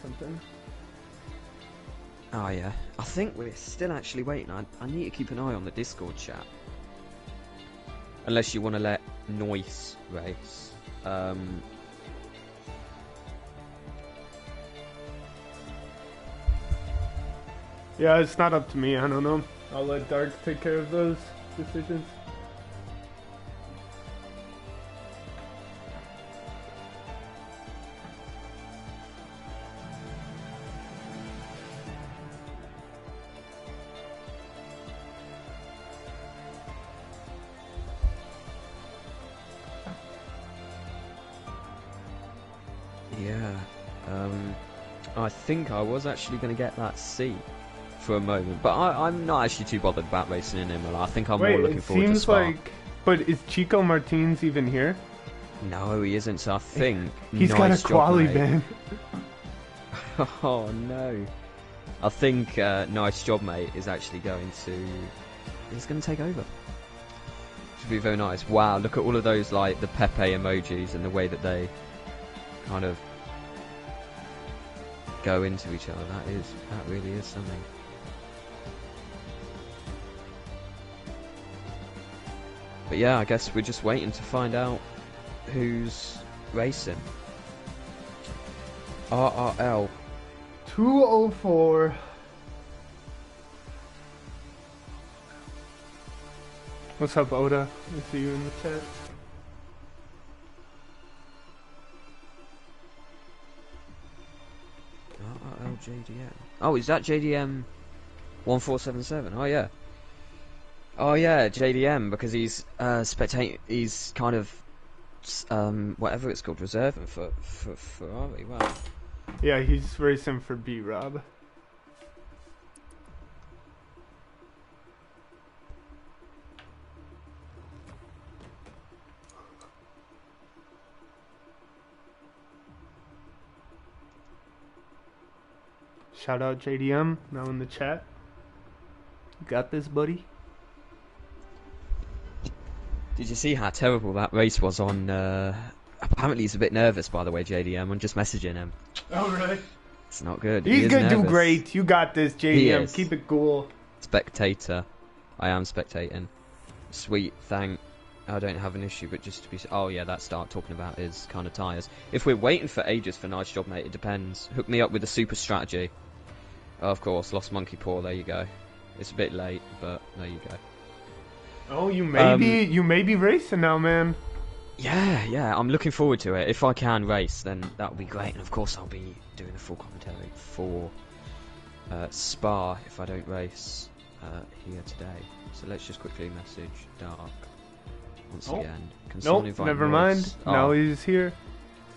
something. Oh yeah, I think we're still actually waiting. I need to keep an eye on the Discord chat. Unless you want to let Noise race. Yeah, it's not up to me. I don't know. I'll let Dark take care of those decisions. Yeah, I think I was actually going to get that C for a moment, but I'm not actually too bothered about racing in Imola. I think I'm more looking forward to Spa. Like, but is Chico Martins even here? No, he isn't. So I think he's got a quali ban. Oh no! I think nice job, mate, is actually going to. He's going to take over. Should be very nice. Wow! Look at all of those, like the Pepe emojis and the way that they kind of go into each other. That really is something. But yeah, I guess we're just waiting to find out who's racing. RRL 204. What's up, Oda? I see you in the chat. RRL JDM. Oh, is that JDM 1477? Oh yeah. Oh yeah, JDM, because he's he's kind of whatever it's called, reserving for Ferrari. Wow. Yeah, he's racing for B-Rob. Shout out JDM, now in the chat. You got this, buddy? Did you see how terrible that race was on... apparently he's a bit nervous, by the way, JDM. I'm just messaging him. Oh, really? It's not good. He's gonna do great. You got this, JDM. Keep it cool. Spectator. I am spectating. Sweet, thank... I don't have an issue, but just to be... Oh, yeah, that start talking about is kind of tyres. If we're waiting for ages for Nice Job, mate, it depends. Hook me up with a super strategy. Oh, of course, Lost Monkey Paw, there you go. It's a bit late, but there you go. Oh, you may be racing now, man. Yeah, I'm looking forward to it. If I can race, then that would be great. And of course, I'll be doing a full commentary for Spa if I don't race here today. So let's just quickly message Dark once again. Nope, never mind. Now he's here.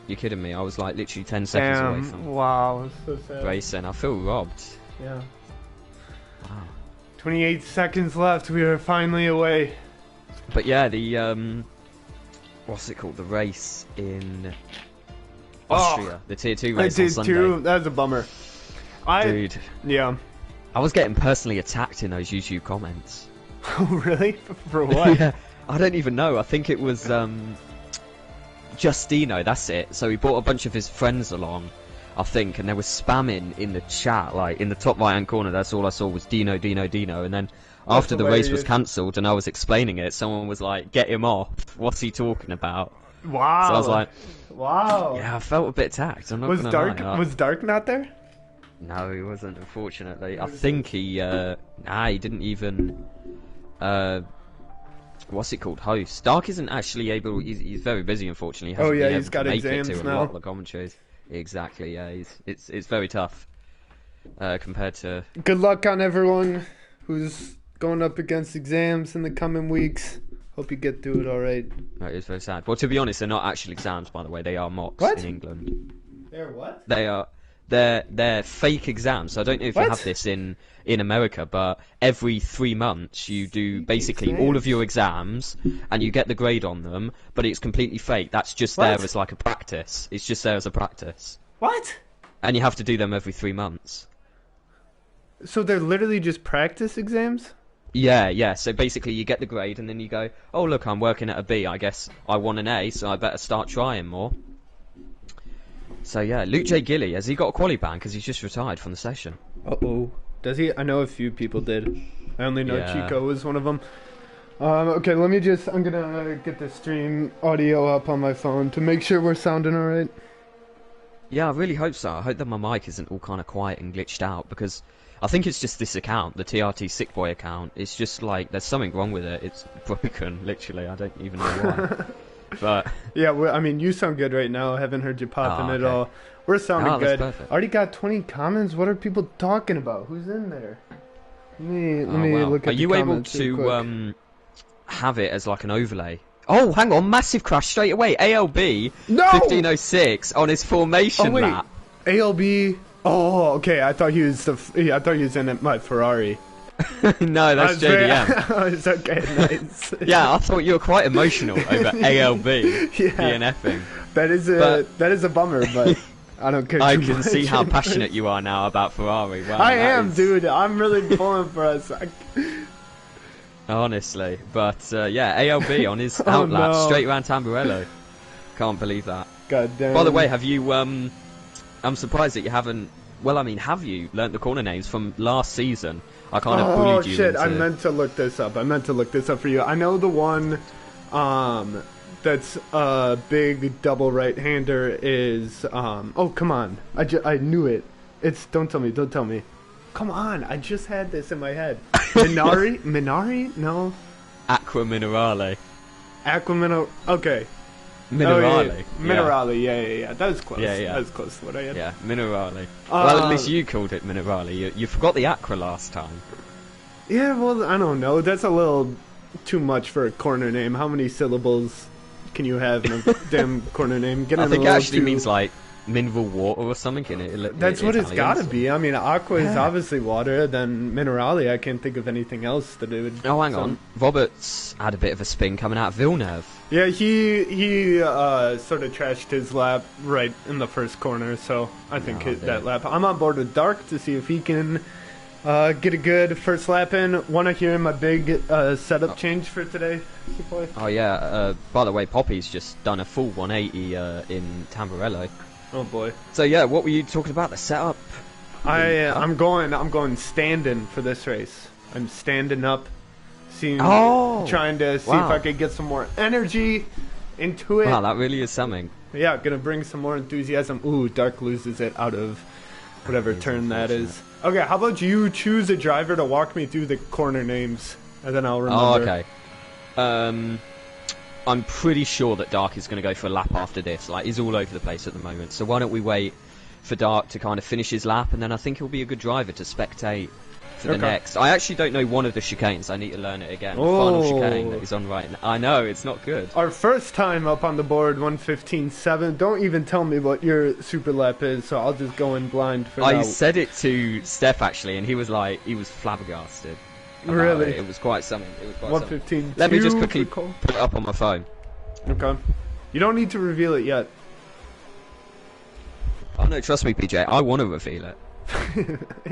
You're kidding me? I was like literally 10 seconds away from wow, so sad. racing. I feel robbed. Yeah. Wow. 28 seconds left. We are finally away. But yeah, the what's it called? The race in Austria, the Tier 2 race on Sunday. That's a bummer. Dude. Yeah. I was getting personally attacked in those YouTube comments. Oh, really? For what? Yeah, I don't even know. I think it was Justino, that's it. So he brought a bunch of his friends along, I think, and they were spamming in the chat, like in the top right hand corner. That's all I saw was Dino, Dino, Dino. And then after the race was cancelled and I was explaining it, someone was like, "Get him off! What's he talking about?" Wow. So I was like, "Wow." Yeah, I felt a bit attacked. I'm not was Dark not there? No, he wasn't. Unfortunately, I think he he didn't even what's it called? Host. Dark isn't actually able. He's very busy, unfortunately. He's got exams now. A lot of the commentaries. Exactly. Yeah, it's very tough compared to. Good luck on everyone who's going up against exams in the coming weeks. Hope you get through it all right. No, it's very sad. Well, to be honest, they're not actually exams, by the way. They are mocks in England. They're what? They're fake exams. So I don't know if you have this in America, but every 3 months you do basically all of your exams and you get the grade on them, but it's completely fake. That's just there as like a practice. It's just there as a practice. What? And you have to do them every 3 months. So they're literally just practice exams? Yeah. So basically you get the grade and then you go, oh look, I'm working at a B. I guess I want an A, so I better start trying more. So yeah, Luke J. Gilly, has he got a quali ban because he's just retired from the session? Uh-oh. Does he? I know a few people did. I only know Yeah. Chico was one of them. Okay, I'm gonna get the stream audio up on my phone to make sure we're sounding alright. Yeah, I really hope so. I hope that my mic isn't all kind of quiet and glitched out, because I think it's just this account, the TRT Sick Boy account. It's just like, there's something wrong with it. It's broken, literally. I don't even know why. But yeah, I mean, you sound good right now. I haven't heard you popping at all. We're sounding good. Perfect. Already got 20 comments. What are people talking about? Who's in there? Let me look at the comments. Are you able to have it as like an overlay? Oh, hang on, massive crash straight away. ALB 1506 on his formation lap. ALB. Oh, okay. I thought he was in my Ferrari. No, that's JDM. Oh, it's okay, nice. Yeah, I thought you were quite emotional over ALB DNFing. That is a bummer, but I don't care. I can see how passionate you are now about Ferrari. Wow, I am, dude. I'm really pulling for us. Honestly, but yeah, ALB on his outlap straight around Tamburello. Can't believe that. God damn. By the way, have you? I'm surprised that you haven't. Well, I mean, have you learnt the corner names from last season? I kind of bullied you. Oh shit! I meant to look this up. For you. I know the one that's a big double right-hander is oh, come on. I knew it. Don't tell me. Come on, I just had this in my head. Minari? No. Aqua Minerale. Okay. Minerale. Oh, yeah. Minerale, yeah. That was close. Yeah. That was close to what I had. Yeah, Minerale. Well, at least you called it Minerale. You forgot the Aqua last time. Yeah, well, I don't know. That's a little too much for a corner name. How many syllables can you have in a damn corner name? I think it actually means like mineral water or something in it. That's what it's got to be. I mean, aqua is obviously water. Then minerale, I can't think of anything else that it would. Oh, hang on. Roberts had a bit of a spin coming out of Villeneuve. Yeah, he sort of trashed his lap right in the first corner. So I think that lap. I'm on board with Dark to see if he can get a good first lap in. Want to hear my big setup change for today? Oh yeah. By the way, Poppy's just done a full 180 in Tamburello. Oh boy. So yeah, what were you talking about? The setup? I'm going standing for this race. I'm standing up, trying to see if I could get some more energy into it. Wow, that really is something. Yeah, gonna bring some more enthusiasm. Ooh, Dark loses it out of whatever turn that is. Okay, how about you choose a driver to walk me through the corner names, and then I'll remember. Oh, okay. I'm pretty sure that Dark is going to go for a lap after this. Like, he's all over the place at the moment. So why don't we wait for Dark to kind of finish his lap, and then I think he'll be a good driver to spectate for the next. I actually don't know one of the chicanes. I need to learn it again. The final chicane that he's on right now. I know, it's not good. Our first time up on the board, 1:15.7. Don't even tell me what your super lap is, so I'll just go in blind for now. I said it to Steph, actually, and he was flabbergasted. Really? It was quite something. 1:15. Let me just quickly put it up on my phone. Okay. You don't need to reveal it yet. Oh no, trust me, PJ. I want to reveal it.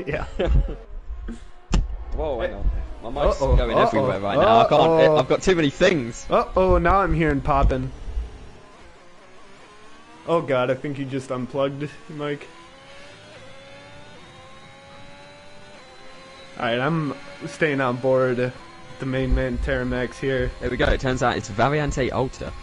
Yeah. Whoa, hang on. My mic's going everywhere right now. I can't. I've got too many things. Now I'm hearing popping. Oh god, I think you just unplugged, Mike. Alright, I'm staying on board the main man Terramax here. There we go, it turns out it's Variante Alta.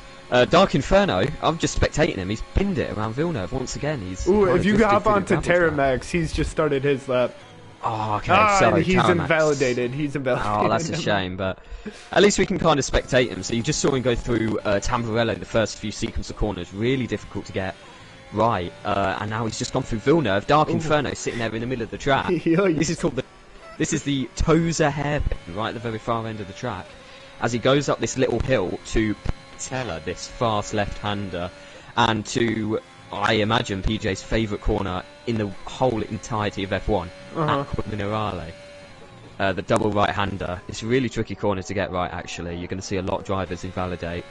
Dark Inferno, I'm just spectating him, he's pinned it around Villeneuve once again. If you hop onto Terramax, he's just started his lap. Oh, okay, sorry, he's invalidated. Oh, that's a shame, but at least we can kind of spectate him. So you just saw him go through Tamburello, the first few sequence of corners, really difficult to get right, and now he's just gone through Villeneuve. Dark Inferno sitting there in the middle of the track. This is the Tozer hairpin, right at the very far end of the track, as he goes up this little hill to Patella, this fast left-hander, and to, I imagine, PJ's favourite corner in the whole entirety of F1, Aqua Minerale. The double right-hander. It's a really tricky corner to get right, actually. You're going to see a lot of drivers invalidate.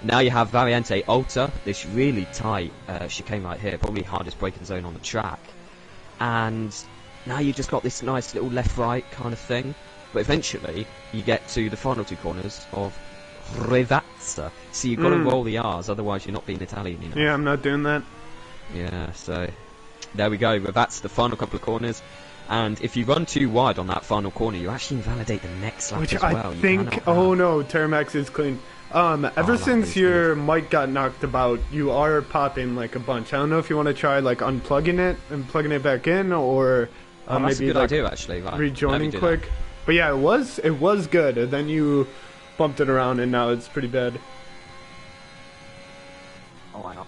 Now you have Variante Alta, this really tight chicane right here, probably hardest braking zone on the track. And now you just got this nice little left-right kind of thing. But eventually, you get to the final two corners of Revazza. So you've got to roll the R's, otherwise you're not being Italian, you know. Yeah, I'm not doing that. Yeah, so there we go. But that's the final couple of corners. And if you run too wide on that final corner, you actually invalidate the next lap Which as well. I think... Oh no, Termax is clean. Ever since your mic got knocked about, you are popping like a bunch. I don't know if you want to try like unplugging it and plugging it back in, or that's maybe a good like idea actually. Right. Rejoining quick. That. But yeah, it was good. And then you bumped it around, and now it's pretty bad. Oh, hang on.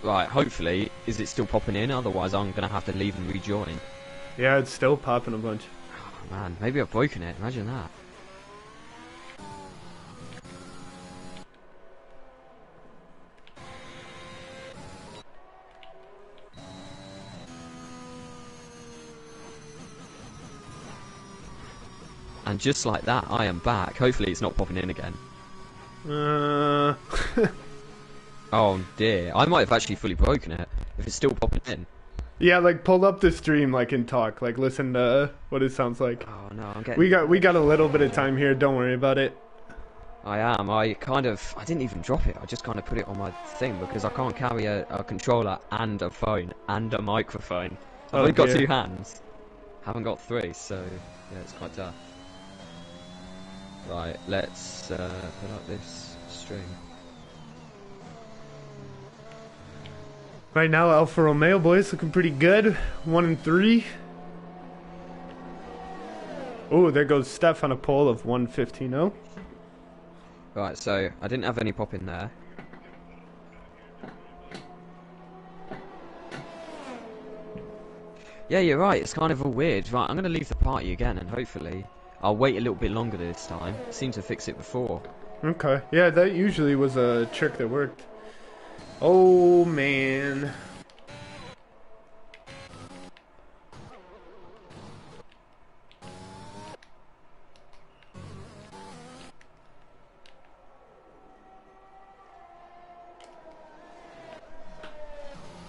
Right, hopefully, is it still popping in? Otherwise, I'm gonna have to leave and rejoin. Yeah, it's still popping a bunch. Oh, man, maybe I've broken it. Imagine that. And just like that, I am back. Hopefully it's not popping in again. Oh dear. I might have actually fully broken it, if it's still popping in. Yeah, like pull up the stream like and talk. Like listen to what it sounds like. Oh no, I'm getting... We got a little bit of time here, don't worry about it. I am. I didn't even drop it. I just kind of put it on my thing because I can't carry a controller and a phone and a microphone. I've only got 2 hands. Haven't got 3, so yeah, it's quite tough. Right, let's put up this string. Right now, Alfa Romeo boys looking pretty good. 1 and 3. Oh, there goes Steph on a pole of 1:15.0. Right, so I didn't have any pop in there. Yeah, you're right. It's kind of all weird. Right, I'm going to leave the party again, and hopefully I'll wait a little bit longer this time. Seemed to fix it before. Okay. Yeah, that usually was a trick that worked. Oh, man.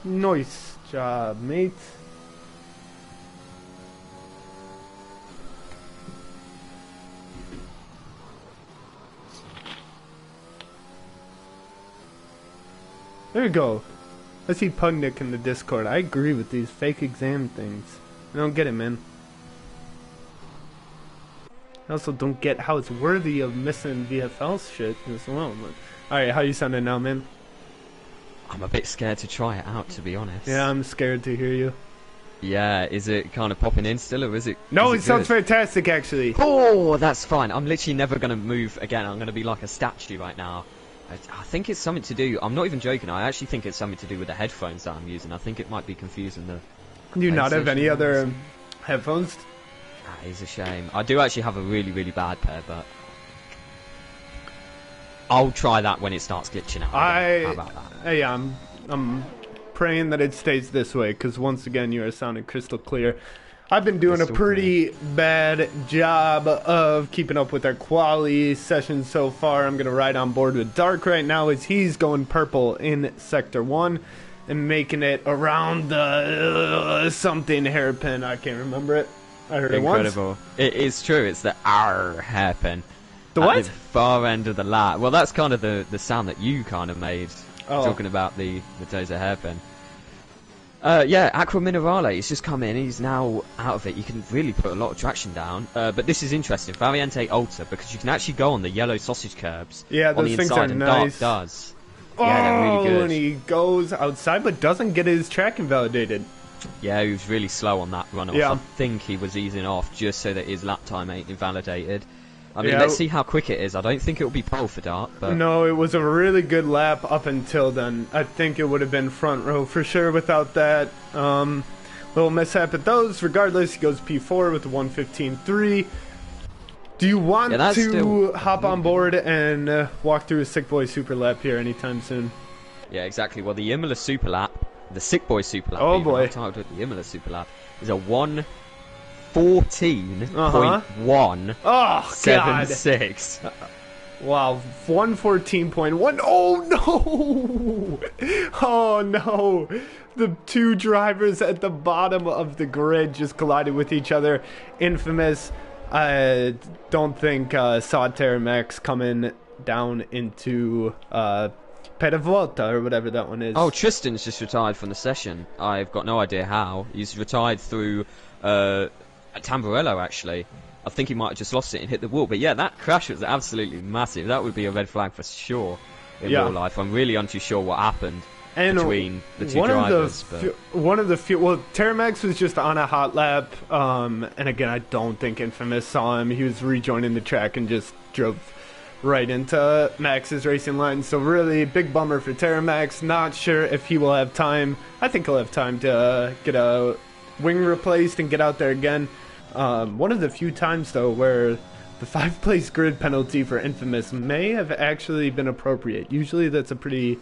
Nice job, mate. There you go. I see Pugnick in the Discord. I agree with these fake exam things. I don't get it, man. I also don't get how it's worthy of missing VFL shit as well. Alright, how you sounding now, man? I'm a bit scared to try it out, to be honest. Yeah, I'm scared to hear you. Yeah, is it kind of popping in still, or is it... No, it sounds fantastic, actually. Oh, that's fine. I'm literally never going to move again. I'm going to be like a statue right now. I think it's something to do... I'm not even joking. I actually think it's something to do with the headphones that I'm using. I think it might be confusing the... Do you not have any other headphones? That is a shame. I do actually have a really, really bad pair, but... I'll try that when it starts glitching out. How about that? Yeah, I'm praying that it stays this way, because once again, you are sounding crystal clear. I've been doing a pretty bad job of keeping up with our quality sessions so far. I'm going to ride on board with Dark right now as he's going purple in Sector 1 and making it around the something hairpin. I can't remember it. I heard it once. Incredible. It is true. It's the R hairpin. The what? At the far end of the lap. Well, that's kind of the sound that you kind of made, talking about the Dozer hairpin. Yeah, Aqua Minerale, he's just come in, he's now out of it. You can really put a lot of traction down. But this is interesting, Variante Ultra, because you can actually go on the yellow sausage curbs on the things inside, are and nice. Dark does. Yeah, they're really good. And he goes outside, but doesn't get his track invalidated. Yeah, he was really slow on that run-off. Yeah. I think he was easing off just so that his lap time ain't invalidated. I mean, let's see how quick it is. I don't think it will be pole for Dart, but... No, it was a really good lap up until then. I think it would have been front row for sure without that. Little mishap at those. Regardless, he goes P4 with the 1:15.3. Do you want to hop on board and walk through a Sick Boy Super Lap here anytime soon? Yeah, exactly. Well, the Imola Super Lap, the Sick Boy Super Lap, oh boy, titled the Imola Super Lap, is a 1:14.1 76. Wow, 1:14.1. Oh no! Oh no! The two drivers at the bottom of the grid just collided with each other. Infamous. I don't think saw Terramax coming down into per volta or whatever that one is. Oh, Tristan's just retired from the session. I've got no idea how. He's retired through Tamburello, actually. I think he might have just lost it and hit the wall. But yeah, that crash was absolutely massive. That would be a red flag for sure in real life. I'm really unsure what happened between the two drivers. One of the few... Well, Terramax was just on a hot lap. And again, I don't think Infamous saw him. He was rejoining the track and just drove right into Max's racing line. So really, big bummer for Terramax. Not sure if he will have time. I think he'll have time to get a wing replaced and get out there again. One of the few times, though, where the 5-place grid penalty for Infamous may have actually been appropriate. Usually that's a pretty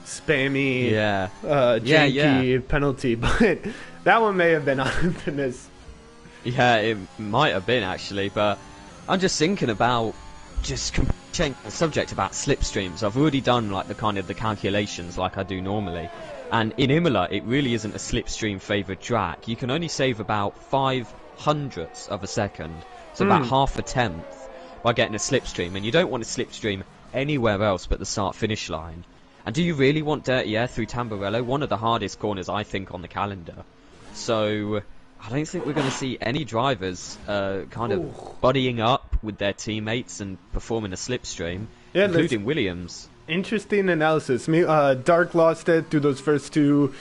spammy, janky penalty, but that one may have been on Infamous. Yeah, it might have been, actually, but I'm just thinking about changing the subject about slipstreams. I've already done like the calculations like I do normally, and in Imola it really isn't a slipstream favoured track. You can only save about 0.05 of a second, so about half a tenth, by getting a slipstream, and you don't want a slipstream anywhere else but the start-finish line. And do you really want dirty air through Tamburello, one of the hardest corners I think on the calendar? So I don't think we're going to see any drivers kind of buddying up with their teammates and performing a slipstream, including Williams. Interesting analysis. Dark lost it through those first two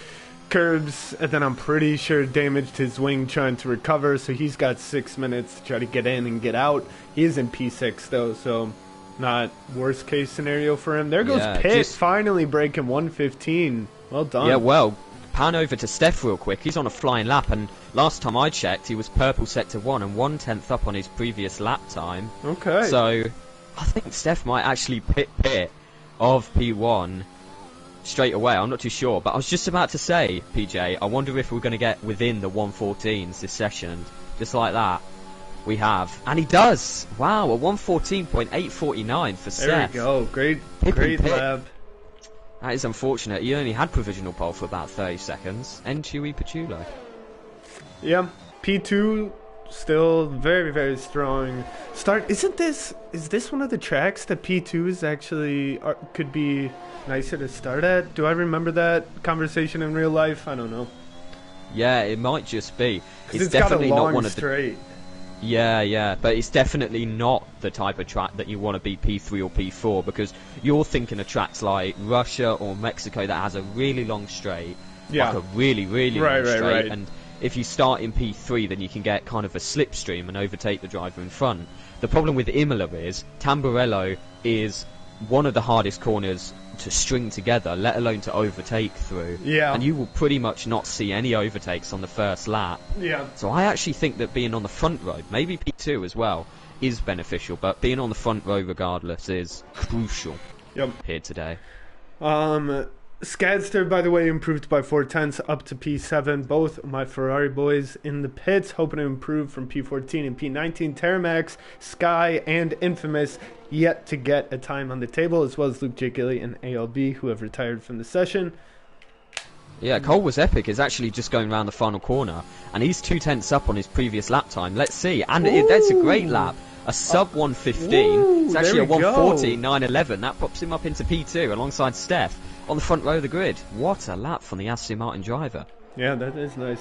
curves, and then I'm pretty sure damaged his wing trying to recover, so he's got 6 minutes to try to get in and get out. He is in P6 though, so not worst case scenario for him. There goes Pitt, finally breaking 1:15. Well done. Yeah, well, pan over to Steph real quick. He's on a flying lap, and last time I checked he was purple sector 1 and 1/10 up on his previous lap time. Okay. So I think Steph might actually pit of P1 straight away. I'm not too sure, but I was just about to say, PJ, I wonder if we're going to get within the 1:14s this session. Just like that, we have. And he does! Wow, a 1:14.849 for Steph. There we go. Great lap. That is unfortunate. He only had provisional pole for about 30 seconds. Entui Pachulo. Yeah, P2 still very, very strong start. Is this one of the tracks that P2s actually could be nicer to start at? Do I remember that conversation in real life? I don't know. Yeah, it might just be. It's definitely got a long not one of the straight. Yeah, but it's definitely not the type of track that you want to be P3 or P4, because you're thinking of tracks like Russia or Mexico that has a really long straight, like a really, really long straight, and if you start in P3 then you can get kind of a slipstream and overtake the driver in front. The problem with Imola is Tamburello is one of the hardest corners to string together, let alone to overtake through. Yeah. And you will pretty much not see any overtakes on the first lap. Yeah. So I actually think that being on the front row, maybe P2 as well, is beneficial, but being on the front row regardless is crucial here today. Skadster, by the way, improved by 0.4 up to P7. Both my Ferrari boys in the pits, hoping to improve from P14 and P19. Terramax, Sky, and Infamous yet to get a time on the table, as well as Luke J. Gilly and ALB, who have retired from the session. Yeah, Cole was epic. Is actually just going around the final corner, and he's 2/10 up on his previous lap time. Let's see, and that's a great lap. A sub 1:15. It's actually a 1:14.911. That pops him up into P2 alongside Steph on the front row of the grid. What a lap from the Aston Martin driver. Yeah, that is nice.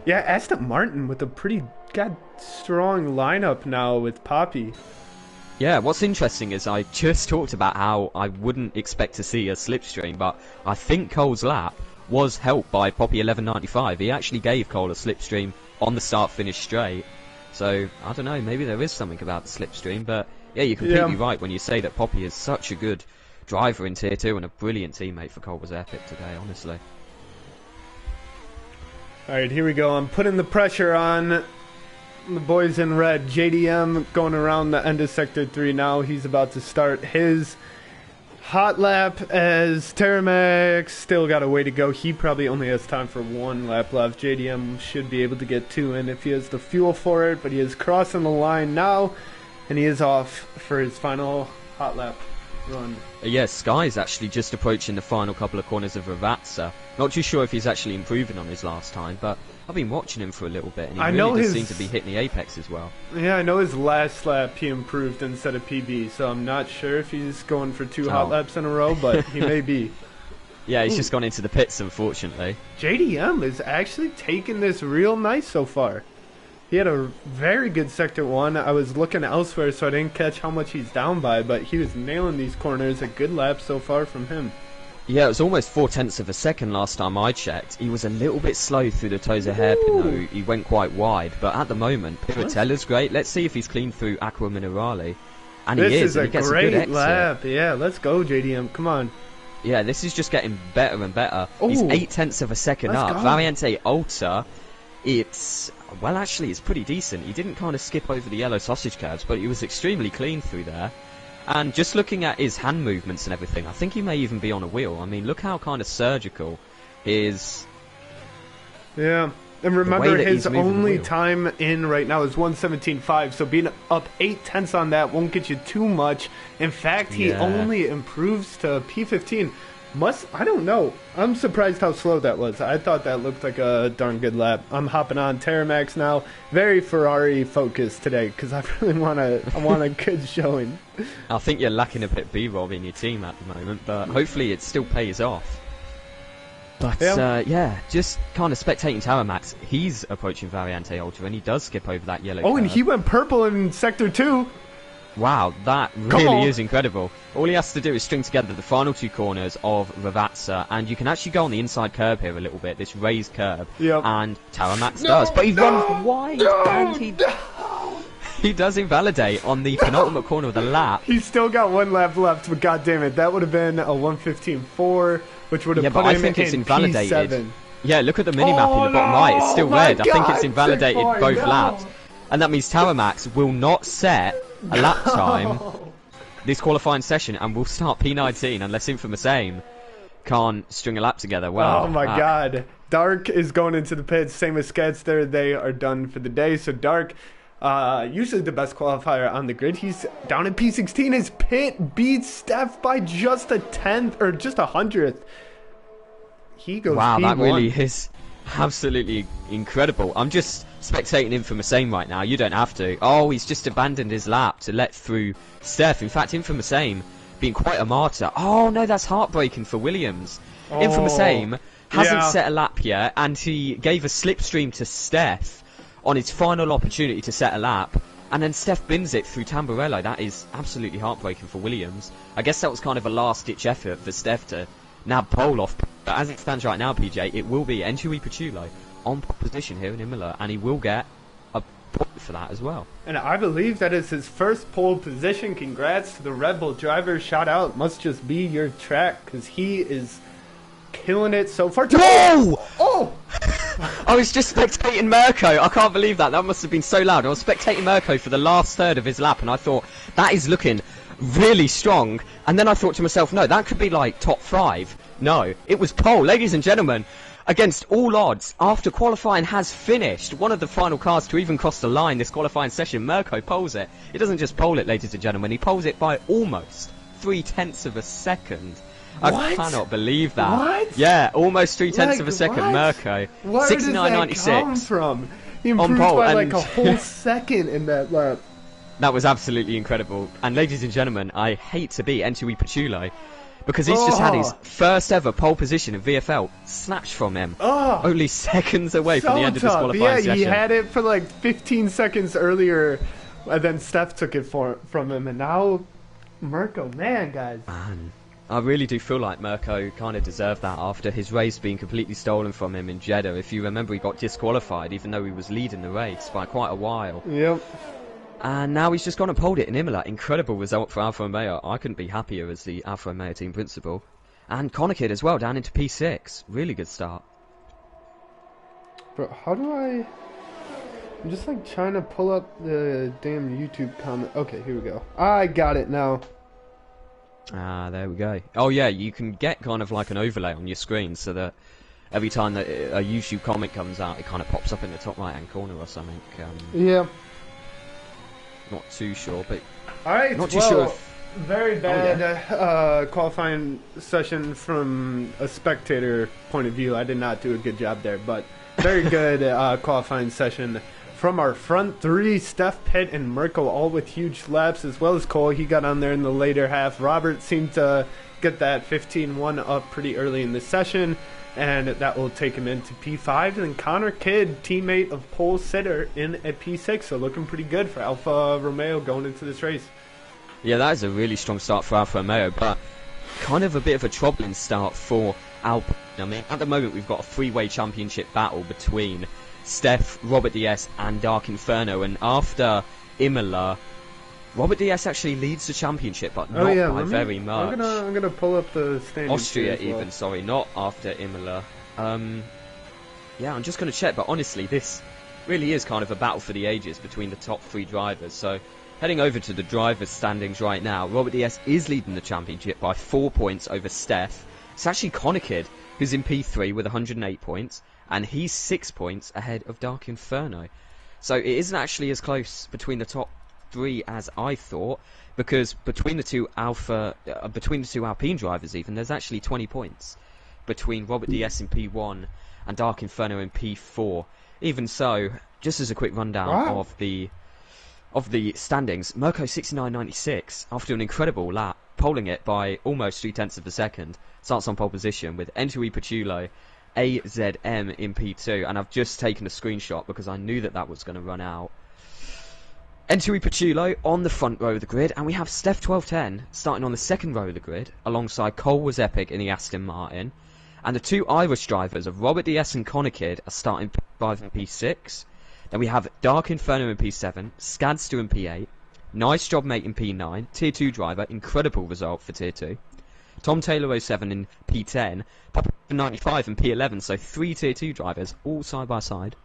Yeah, Aston Martin with a pretty strong lineup now with Poppy. Yeah, what's interesting is I just talked about how I wouldn't expect to see a slipstream, but I think Cole's lap was helped by Poppy 1195. He actually gave Cole a slipstream on the start-finish straight. So, I don't know, maybe there is something about the slipstream, but yeah, you're completely right when you say that Poppy is such a good driver in Tier 2 and a brilliant teammate for Cole was epic today, honestly. Alright, here we go. I'm putting the pressure on the boys in red. JDM going around the end of Sector 3 now. He's about to start his hot lap as Terramax still got a way to go. He probably only has time for one lap left. JDM should be able to get 2 in if he has the fuel for it, but he is crossing the line now, and he is off for his final hot lap. run. Yeah, Sky's actually just approaching the final couple of corners of Ravazza. Not too sure if he's actually improving on his last time, but I've been watching him for a little bit, and he really does seem to be hitting the apex as well. Yeah, I know his last lap he improved instead of PB, so I'm not sure if he's going for 2 hot laps in a row, but he may be. Yeah, he's just gone into the pits, unfortunately. JDM is actually taking this real nice so far. He had a very good sector 1. I was looking elsewhere, so I didn't catch how much he's down by, but he was nailing these corners. A good lap so far from him. Yeah, it was almost 0.4 of a second last time I checked. He was a little bit slow through the Tosa hairpin, though. He went quite wide, but at the moment, Piratella's great. Let's see if he's clean through Aqua Minerale. And this he is, a and he gets great a good exit. lap. Yeah, let's go, JDM. Come on. Yeah, this is just getting better and better. He's 0.8 of a second up. Go. Variante Alta, well, actually, it's pretty decent. He didn't kind of skip over the yellow sausage curves, but he was extremely clean through there. And just looking at his hand movements and everything, I think he may even be on a wheel. I mean, look how kind of surgical his... Yeah, and remember his only time in right now is 1:17.5, so being up 0.8 on that won't get you too much. In fact, he only improves to P15. I don't know. I'm surprised how slow that was. I thought that looked like a darn good lap. I'm hopping on Terramax now. Very Ferrari focused today because I really want a good showing. I think you're lacking a bit of B-roll in your team at the moment, but hopefully it still pays off. But yeah, just kind of spectating Terramax. He's approaching Variante Ultra and he does skip over that yellow curve. And he went purple in Sector 2. Wow, that really is incredible. All he has to do is string together the final 2 corners of Ravazza, and you can actually go on the inside curb here a little bit, this raised curb, and Terramax does. But he runs wide, and he does invalidate on the penultimate corner of the lap. He's still got 1 lap left, but goddammit, that would have been a 1:15.4, which would have put him in P7. Yeah, look at the mini-map in the bottom right, it's still red. I think it's invalidated both laps. And that means Terramax will not set a lap time this qualifying session and will start P19 unless Infamous Aim can't string a lap together. Well, oh my god. Dark is going into the pits, same as Skeds there. They are done for the day. So Dark, usually the best qualifier on the grid, he's down at P16. His pit beats Steph by just a 10th or just a 100th. He goes wow, P1. That really is absolutely incredible. I'm just spectating Infamous Aim right now. You don't have to. Oh, he's just abandoned his lap to let through Steph. In fact, Infamous Aim being quite a martyr. Oh no, that's heartbreaking for Williams. Infamous Aim hasn't set a lap yet, and he gave a slipstream to Steph on his final opportunity to set a lap, and then Steph bins it through Tamburello. That is absolutely heartbreaking for Williams. I guess that was kind of a last-ditch effort for Steph to nab pole off. But as it stands right now, PJ, it will be Entui Pachulo on position here in Imola, and he will get a point for that as well. And I believe that is his first pole position. Congrats to the Red Bull driver. Shout out. Must just be your track, because he is killing it so far. Whoa! Oh! I was just spectating Mirko. I can't believe that. That must have been so loud. I was spectating Mirko for the last third of his lap, and I thought, that is looking really strong. And then I thought to myself, no, that could be like top 5. No, it was pole. Ladies and gentlemen, against all odds, after qualifying has finished, one of the final cars to even cross the line this qualifying session, Mirko poles it. He doesn't just pole it, ladies and gentlemen, he poles it by almost 0.3 of a second. What? I cannot believe that. What? Yeah, almost 0.3 of a second, what? Mirko. Where 69.96. Does that come from? He improved by like a whole second in that lap. That was absolutely incredible. And ladies and gentlemen, I hate to be Entui Pachulo, because he's just had his first ever pole position in VFL snatched from him. Only seconds away from the end of this qualifying session. He had it for like 15 seconds earlier, and then Steph took it from him, and now Mirko, man, guys. Man, I really do feel like Mirko kind of deserved that after his race being completely stolen from him in Jeddah. If you remember, he got disqualified even though he was leading the race by quite a while. Yep. And now he's just gone and pulled it in Imola. Incredible result for Alfa Romeo. I couldn't be happier as the Alfa Romeo team principal. And Konakid as well, down into P6. Really good start. Bro, how do I... I'm just like trying to pull up the damn YouTube comment. Okay, here we go. I got it now. Ah, there we go. Oh yeah, you can get kind of like an overlay on your screen so that every time that a YouTube comment comes out, it kind of pops up in the top right hand corner or something. Yeah. Not too sure, but all right, not too sure Very bad yeah. qualifying session from a spectator point of view. I did not do a good job there, but very good qualifying session from our front three. Steph, Pitt, and Merkel, all with huge laps, as well as Cole. He got on there in the later half. Robert seemed to get that 15-1 up pretty early in the session, and that will take him into P5. And then Connor Kidd, teammate of pole sitter, in at P6, so looking pretty good for Alfa Romeo going into this race. Yeah, that is a really strong start for Alfa Romeo, but kind of a bit of a troubling start for Alpine. I mean, at the moment we've got a three-way championship battle between Steph, Robert DS and Dark Inferno, and after Imola, Robert DS actually leads the championship, but not by very much. I'm gonna pull up the standings. Austria even, sorry, not after Imola. Yeah, I'm just gonna check, but honestly, this really is kind of a battle for the ages between the top three drivers. So, heading over to the drivers' standings right now, Robert DS is leading the championship by 4 points over Steph. It's actually Connor Kidd, who's in P3 with 108 points, and he's 6 points ahead of Dark Inferno. So it isn't actually as close between the top three as I thought, because between the two Alpine drivers even, there's actually 20 points between Robert DS in P1 and Dark Inferno in P4. Even so, just as a quick rundown of the standings, Mirko 69.96 after an incredible lap, polling it by almost 0.3 of a second, starts on pole position with Entui Paciulo AZM in P2, and I've just taken a screenshot because I knew that was going to run out. Entui Paciulo on the front row of the grid, and we have Steph 1210 starting on the second row of the grid alongside Cole Was Epic in the Aston Martin, and the two Irish drivers of Robert DS and Connor Kidd are starting P5 and P6. Then we have Dark Inferno in P7, Skadster in P8, Nice Job Mate in P9, Tier 2 driver, incredible result for Tier 2. Tom Taylor 07 in P10, Papa 95 in P11, so 3 Tier 2 drivers, all side by side.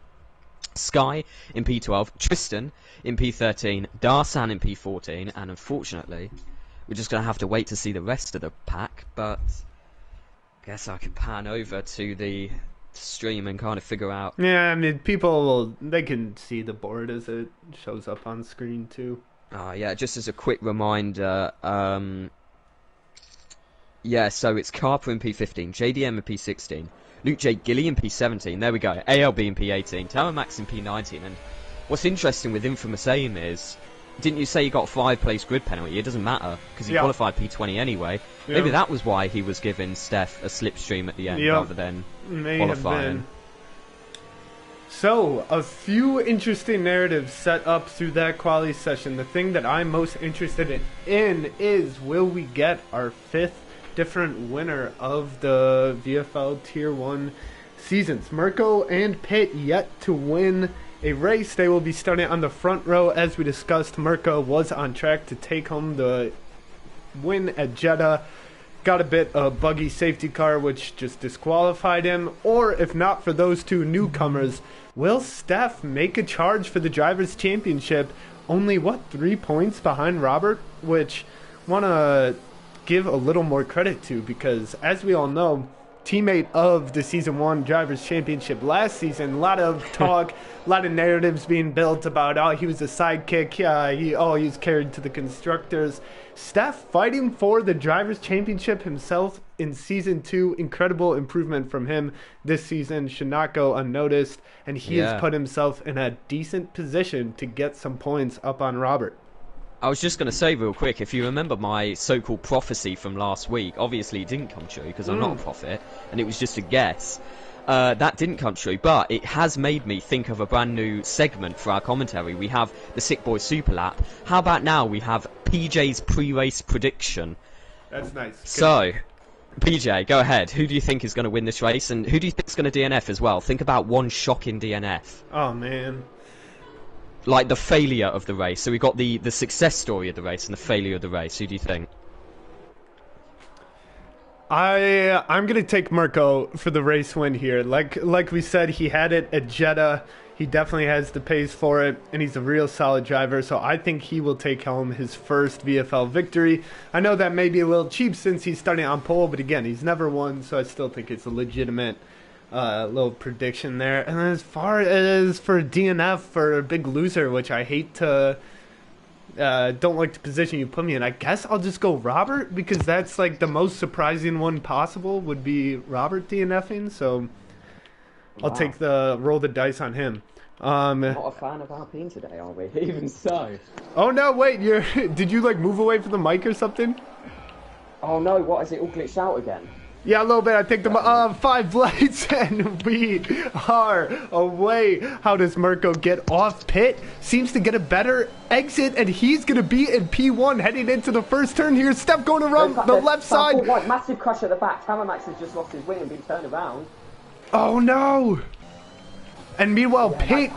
Sky in P12, Tristan in P13, Darsan in P14, and unfortunately, we're just going to have to wait to see the rest of the pack, but I guess I can pan over to the stream and kind of figure out. Yeah, I mean, they can see the board as it shows up on screen too. Yeah, just as a quick reminder, yeah, so it's Carper in P15, JDM in P16, Luke J. Gilly in P17, there we go, ALB in P18, Tower Max in P19, and what's interesting with Infamous Aim is, didn't you say you got a 5-place grid penalty? It doesn't matter, because he qualified P20 anyway. Yeah. Maybe that was why he was giving Steph a slipstream at the end rather than qualifying. So, a few interesting narratives set up through that quali session. The thing that I'm most interested in is, will we get our 5th different winner of the VFL Tier 1 seasons? Mirko and Pitt yet to win a race. They will be starting on the front row. As we discussed, Mirko was on track to take home the win at Jeddah. Got a bit of buggy safety car, which just disqualified him. Or if not for those two newcomers, will Steph make a charge for the Drivers' Championship? Only, 3 points behind Robert, which want to give a little more credit to, because as we all know, teammate of the Season 1 Drivers' Championship last season, a lot of talk, a lot of narratives being built about, he was a sidekick, he was carried to the constructors. Steph fighting for the Drivers' Championship himself in Season 2, incredible improvement from him this season, should not go unnoticed, and he has put himself in a decent position to get some points up on Robert. I was just going to say real quick, if you remember my so-called prophecy from last week, obviously it didn't come true because I'm not a prophet, and it was just a guess. That didn't come true, but it has made me think of a brand new segment for our commentary. We have the Sick Boy Super Lap. How about now we have PJ's pre-race prediction? That's nice. So, PJ, go ahead. Who do you think is going to win this race, and who do you think is going to DNF as well? Think about one shocking DNF. Oh, man. Like the failure of the race. So we got the success story of the race and the failure of the race. Who do you think? I'm gonna take Mirko for the race win here. Like we said, he had it at Jeddah. He definitely has the pace for it, and he's a real solid driver. So I think he will take home his first VFL victory. I know that may be a little cheap since he's starting on pole, but again, he's never won, so I still think it's a legitimate little prediction there. And as far as for DNF for a big loser, which I hate to don't like the position you put me in. I guess I'll just go Robert because that's like the most surprising one possible would be Robert DNFing. So I'll take roll the dice on him. Not a fan of Alpine today, are we? Even so. Oh no, wait, did you like move away from the mic or something? Oh no, what, is it all glitched out again? Yeah, a little bit. I picked them up. 5 lights, and we are away. How does Mirko get off pit? Seems to get a better exit, and he's going to be in P1 heading into the first turn here. Step going around the left side. Massive crash at the back. Tamamax has just lost his wing and been turned around. Oh no! And meanwhile, Pit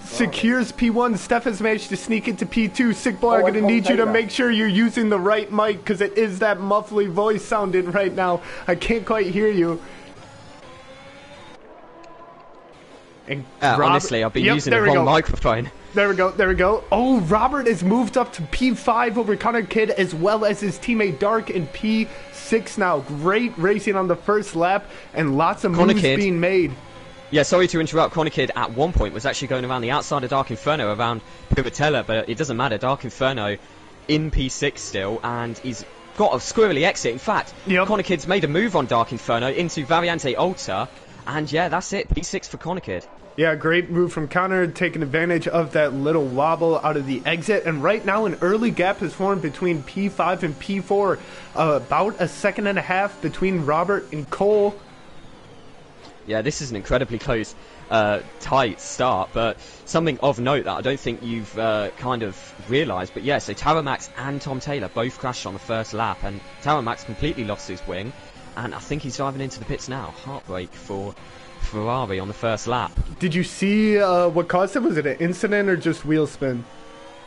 secures P1. Steph has managed to sneak into P2. Sick boy, I'm going to need you to make sure you're using the right mic because it is that muffly voice sounding right now. I can't quite hear you. And honestly, I've been using the wrong microphone. There we go, there we go. Oh, Robert has moved up to P5 over Connor Kidd as well as his teammate Dark in P6 now. Great racing on the first lap and lots of moves being made. Yeah, sorry to interrupt. Connor Kidd at one point was actually going around the outside of Dark Inferno around Piratella, but it doesn't matter. Dark Inferno in P6 still, and he's got a squirrely exit. In fact, Connor Kidd's made a move on Dark Inferno into Variante Ultra, and yeah, that's it. P6 for Connor Kidd. Yeah, great move from Connor, taking advantage of that little wobble out of the exit. And right now, an early gap has formed between P5 and P4. About a second and a half between Robert and Cole. Yeah, this is an incredibly close, tight start, but something of note that I don't think you've kind of realised. But yeah, so Taramax and Tom Taylor both crashed on the first lap, and Taramax completely lost his wing, and I think he's driving into the pits now. Heartbreak for Ferrari on the first lap. Did you see what caused it? Was it an incident or just wheel spin?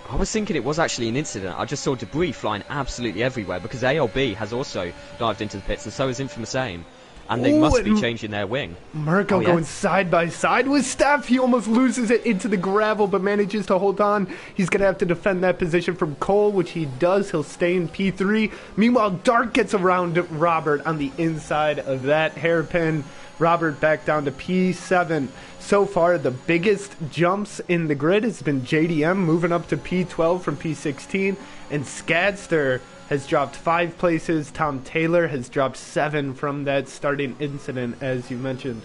I was thinking it was actually an incident. I just saw debris flying absolutely everywhere because ALB has also dived into the pits, and so has Infamous Aim. And they must be changing their wing. Mirko going side by side with Steph. He almost loses it into the gravel, but manages to hold on. He's going to have to defend that position from Cole, which he does. He'll stay in P3. Meanwhile, Dark gets around Robert on the inside of that hairpin. Robert back down to P7. So far, the biggest jumps in the grid has been JDM moving up to P12 from P16. And Scadster has dropped 5 places. Tom Taylor has dropped 7 from that starting incident, as you mentioned.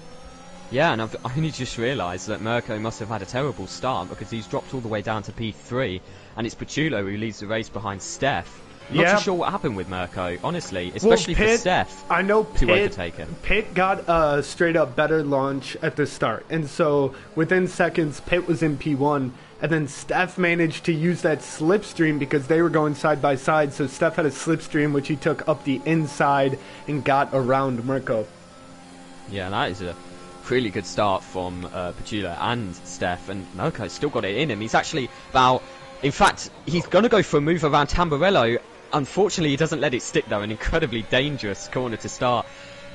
Yeah, and I've only just realised that Mirko must have had a terrible start because he's dropped all the way down to P3, and it's Pachulo who leads the race behind Steph. Not too sure what happened with Mirko, honestly, especially for Steph. I know to overtake him. Pitt got a straight up better launch at the start, and so within seconds, Pitt was in P1. And then Steph managed to use that slipstream because they were going side by side. So Steph had a slipstream, which he took up the inside and got around Mirko. Yeah, that is a really good start from Pachula and Steph. And Mirko's still got it in him. He's actually about... In fact, he's going to go for a move around Tamburello. Unfortunately, he doesn't let it stick, though. An incredibly dangerous corner to start.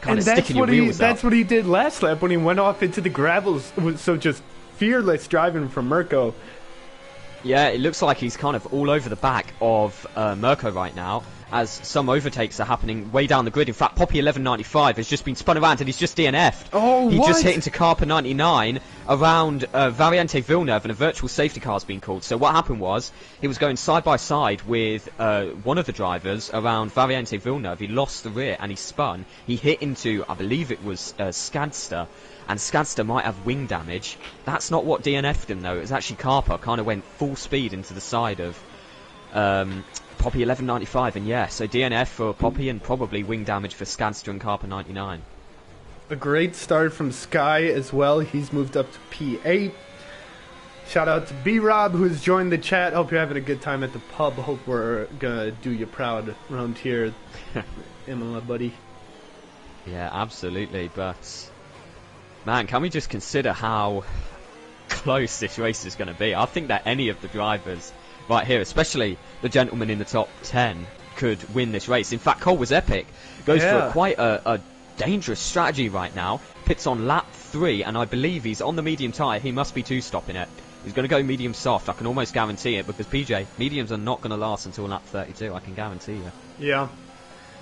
Kind of sticking your wheels up. That's what he did last lap when he went off into the gravels. So just fearless driving from Mirko. Yeah, it looks like he's kind of all over the back of Mirko right now, as some overtakes are happening way down the grid. In fact, Poppy 1195 has just been spun around and he's just DNF'd. Oh, he just hit into Carpa 99 around Variante Villeneuve, and a virtual safety car's been called. So what happened was, he was going side by side with one of the drivers around Variante Villeneuve. He lost the rear and he spun. He hit into, I believe it was Scadster, and Scadster might have wing damage. That's not what DNF'd him, though. It was actually Carpa, kind of went full speed into the side of Poppy 1195, and yeah, so DNF for Poppy and probably wing damage for Scadster and Carpa 99. A great start from Sky as well. He's moved up to P8. Shout out to B-Rob, who's joined the chat. Hope you're having a good time at the pub. Hope we're gonna do you proud around here, Imola, buddy. Yeah, absolutely, but... Man, can we just consider how close this race is going to be? I think that any of the drivers right here, especially the gentleman in the top 10, could win this race. In fact, Cole was epic. Goes for quite a dangerous strategy right now. Pits on lap 3, and I believe he's on the medium tyre. He must be two-stopping it. He's going to go medium soft. I can almost guarantee it, because PJ, mediums are not going to last until lap 32. I can guarantee you. Yeah.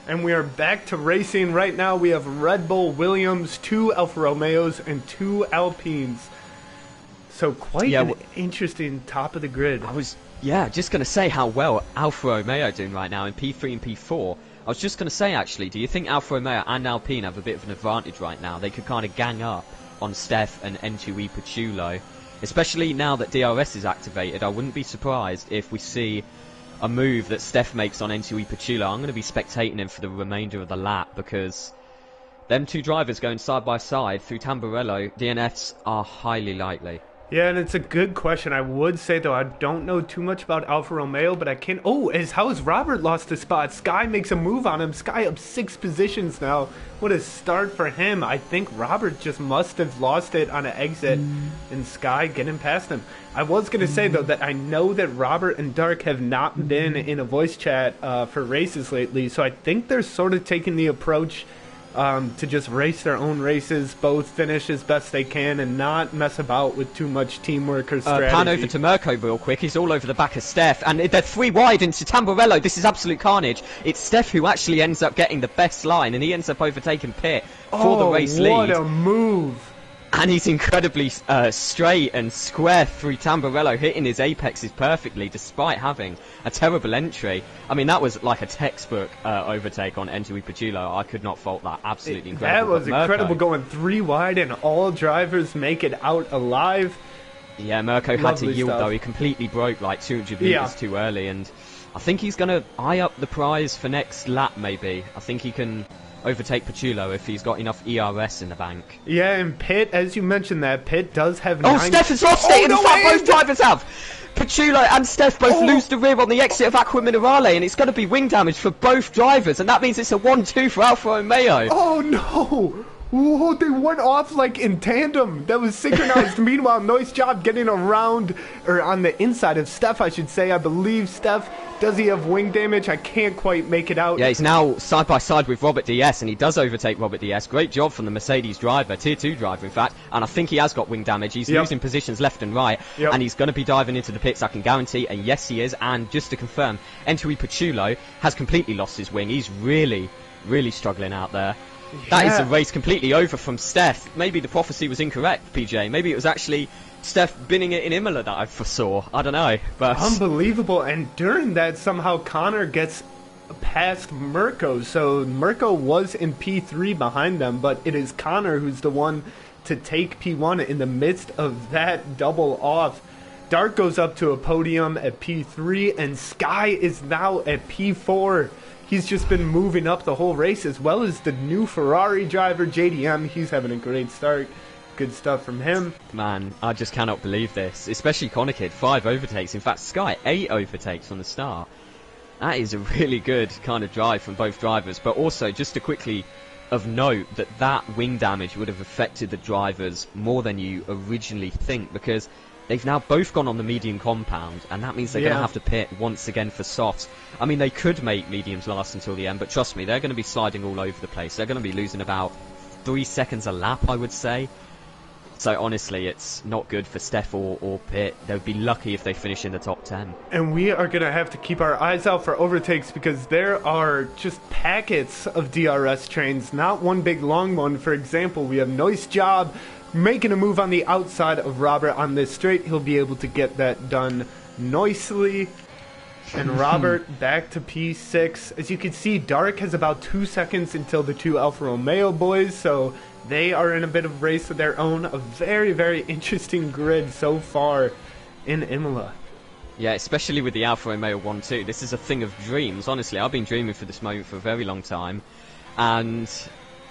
And we are back to racing. Right now we have Red Bull, Williams, 2 Alfa Romeos, and 2 Alpines. So quite an interesting top of the grid. Yeah, just going to say how well Alfa Romeo doing right now in P3 and P4. I was just going to say, actually, do you think Alfa Romeo and Alpine have a bit of an advantage right now? They could kind of gang up on Steph and N2E Paciulo, especially now that DRS is activated. I wouldn't be surprised if we see a move that Steph makes on N2E Paciulo. I'm going to be spectating him for the remainder of the lap, because them two drivers going side by side through Tamburello, DNFs are highly likely. Yeah, and it's a good question. I would say, though, I don't know too much about Alfa Romeo, but I can... Oh, how has Robert lost a spot? Sky makes a move on him. Sky up 6 positions now. What a start for him. I think Robert just must have lost it on an exit, and Sky getting past him. I was going to say, though, that I know that Robert and Dark have not been in a voice chat for races lately, so I think they're sort of taking the approach to just race their own races, both finish as best they can, and not mess about with too much teamwork or strategy. Pan over to Mirko real quick. He's all over the back of Steph, and they're 3 wide into Tamburello. This is absolute carnage. It's Steph who actually ends up getting the best line, and he ends up overtaking Pitt for the race lead. What a move! And he's incredibly straight and square through Tamburello, hitting his apexes perfectly despite having a terrible entry. I mean, that was like a textbook overtake on N2E Paciulo. I could not fault that. Absolutely incredible. That was incredible, going 3 wide and all drivers make it out alive. Yeah, Mirko had to yield though. He completely broke like 200 meters too early, and I think he's going to eye up the prize for next lap maybe. I think he can overtake Paciulo if he's got enough ERS in the bank. Yeah, and Pitt, as you mentioned that, Pitt does have Steph has lost it! In fact, both drivers have! Paciulo and Steph both lose the rear on the exit of Aqua Minerale, and it's going to be wing damage for both drivers, and that means it's a 1-2 for Alfa Romeo. Oh no! Whoa, they went off like in tandem. That was synchronized. Meanwhile, nice job getting around, or on the inside of Steph, I should say. I believe Steph, does he have wing damage? I can't quite make it out. Yeah, he's now side by side with Robert DS, and he does overtake Robert DS. Great job from the Mercedes driver, Tier 2 driver in fact, and I think he has got wing damage. He's losing positions left and right, and he's going to be diving into the pits, I can guarantee, and yes he is. And just to confirm, N2E Paciulo has completely lost his wing. He's really, really struggling out there. That is a race completely over from Steph. Maybe the prophecy was incorrect, PJ. Maybe it was actually Steph binning it in Imola that I foresaw. I don't know. But unbelievable. And during that, somehow Connor gets past Mirko. So Mirko was in P3 behind them, but it is Connor who's the one to take P1 in the midst of that double off. Dark goes up to a podium at P3, and Sky is now at P4. He's just been moving up the whole race, as well as the new Ferrari driver, JDM. He's having a great start. Good stuff from him. Man, I just cannot believe this. Especially Connor Kid, 5 overtakes. In fact, Sky, 8 overtakes from the start. That is a really good kind of drive from both drivers. But also, just to quickly of note, that wing damage would have affected the drivers more than you originally think, because they've now both gone on the medium compound, and that means they're going to have to pit once again for softs. I mean, they could make mediums last until the end, but trust me, they're going to be sliding all over the place. They're going to be losing about 3 seconds a lap, I would say. So honestly, it's not good for Steph or Pitt. They would be lucky if they finish in the top 10. And we are going to have to keep our eyes out for overtakes, because there are just packets of DRS trains, not one big long one. For example, we have Nice Job making a move on the outside of Robert on this straight. He'll be able to get that done nicely. And Robert back to P6. As you can see, Dark has about 2 seconds until the 2 Alfa Romeo boys, so they are in a bit of race of their own. A very, very interesting grid so far in Imola. Yeah, especially with the Alfa Romeo 1-2. This is a thing of dreams. Honestly, I've been dreaming for this moment for a very long time. And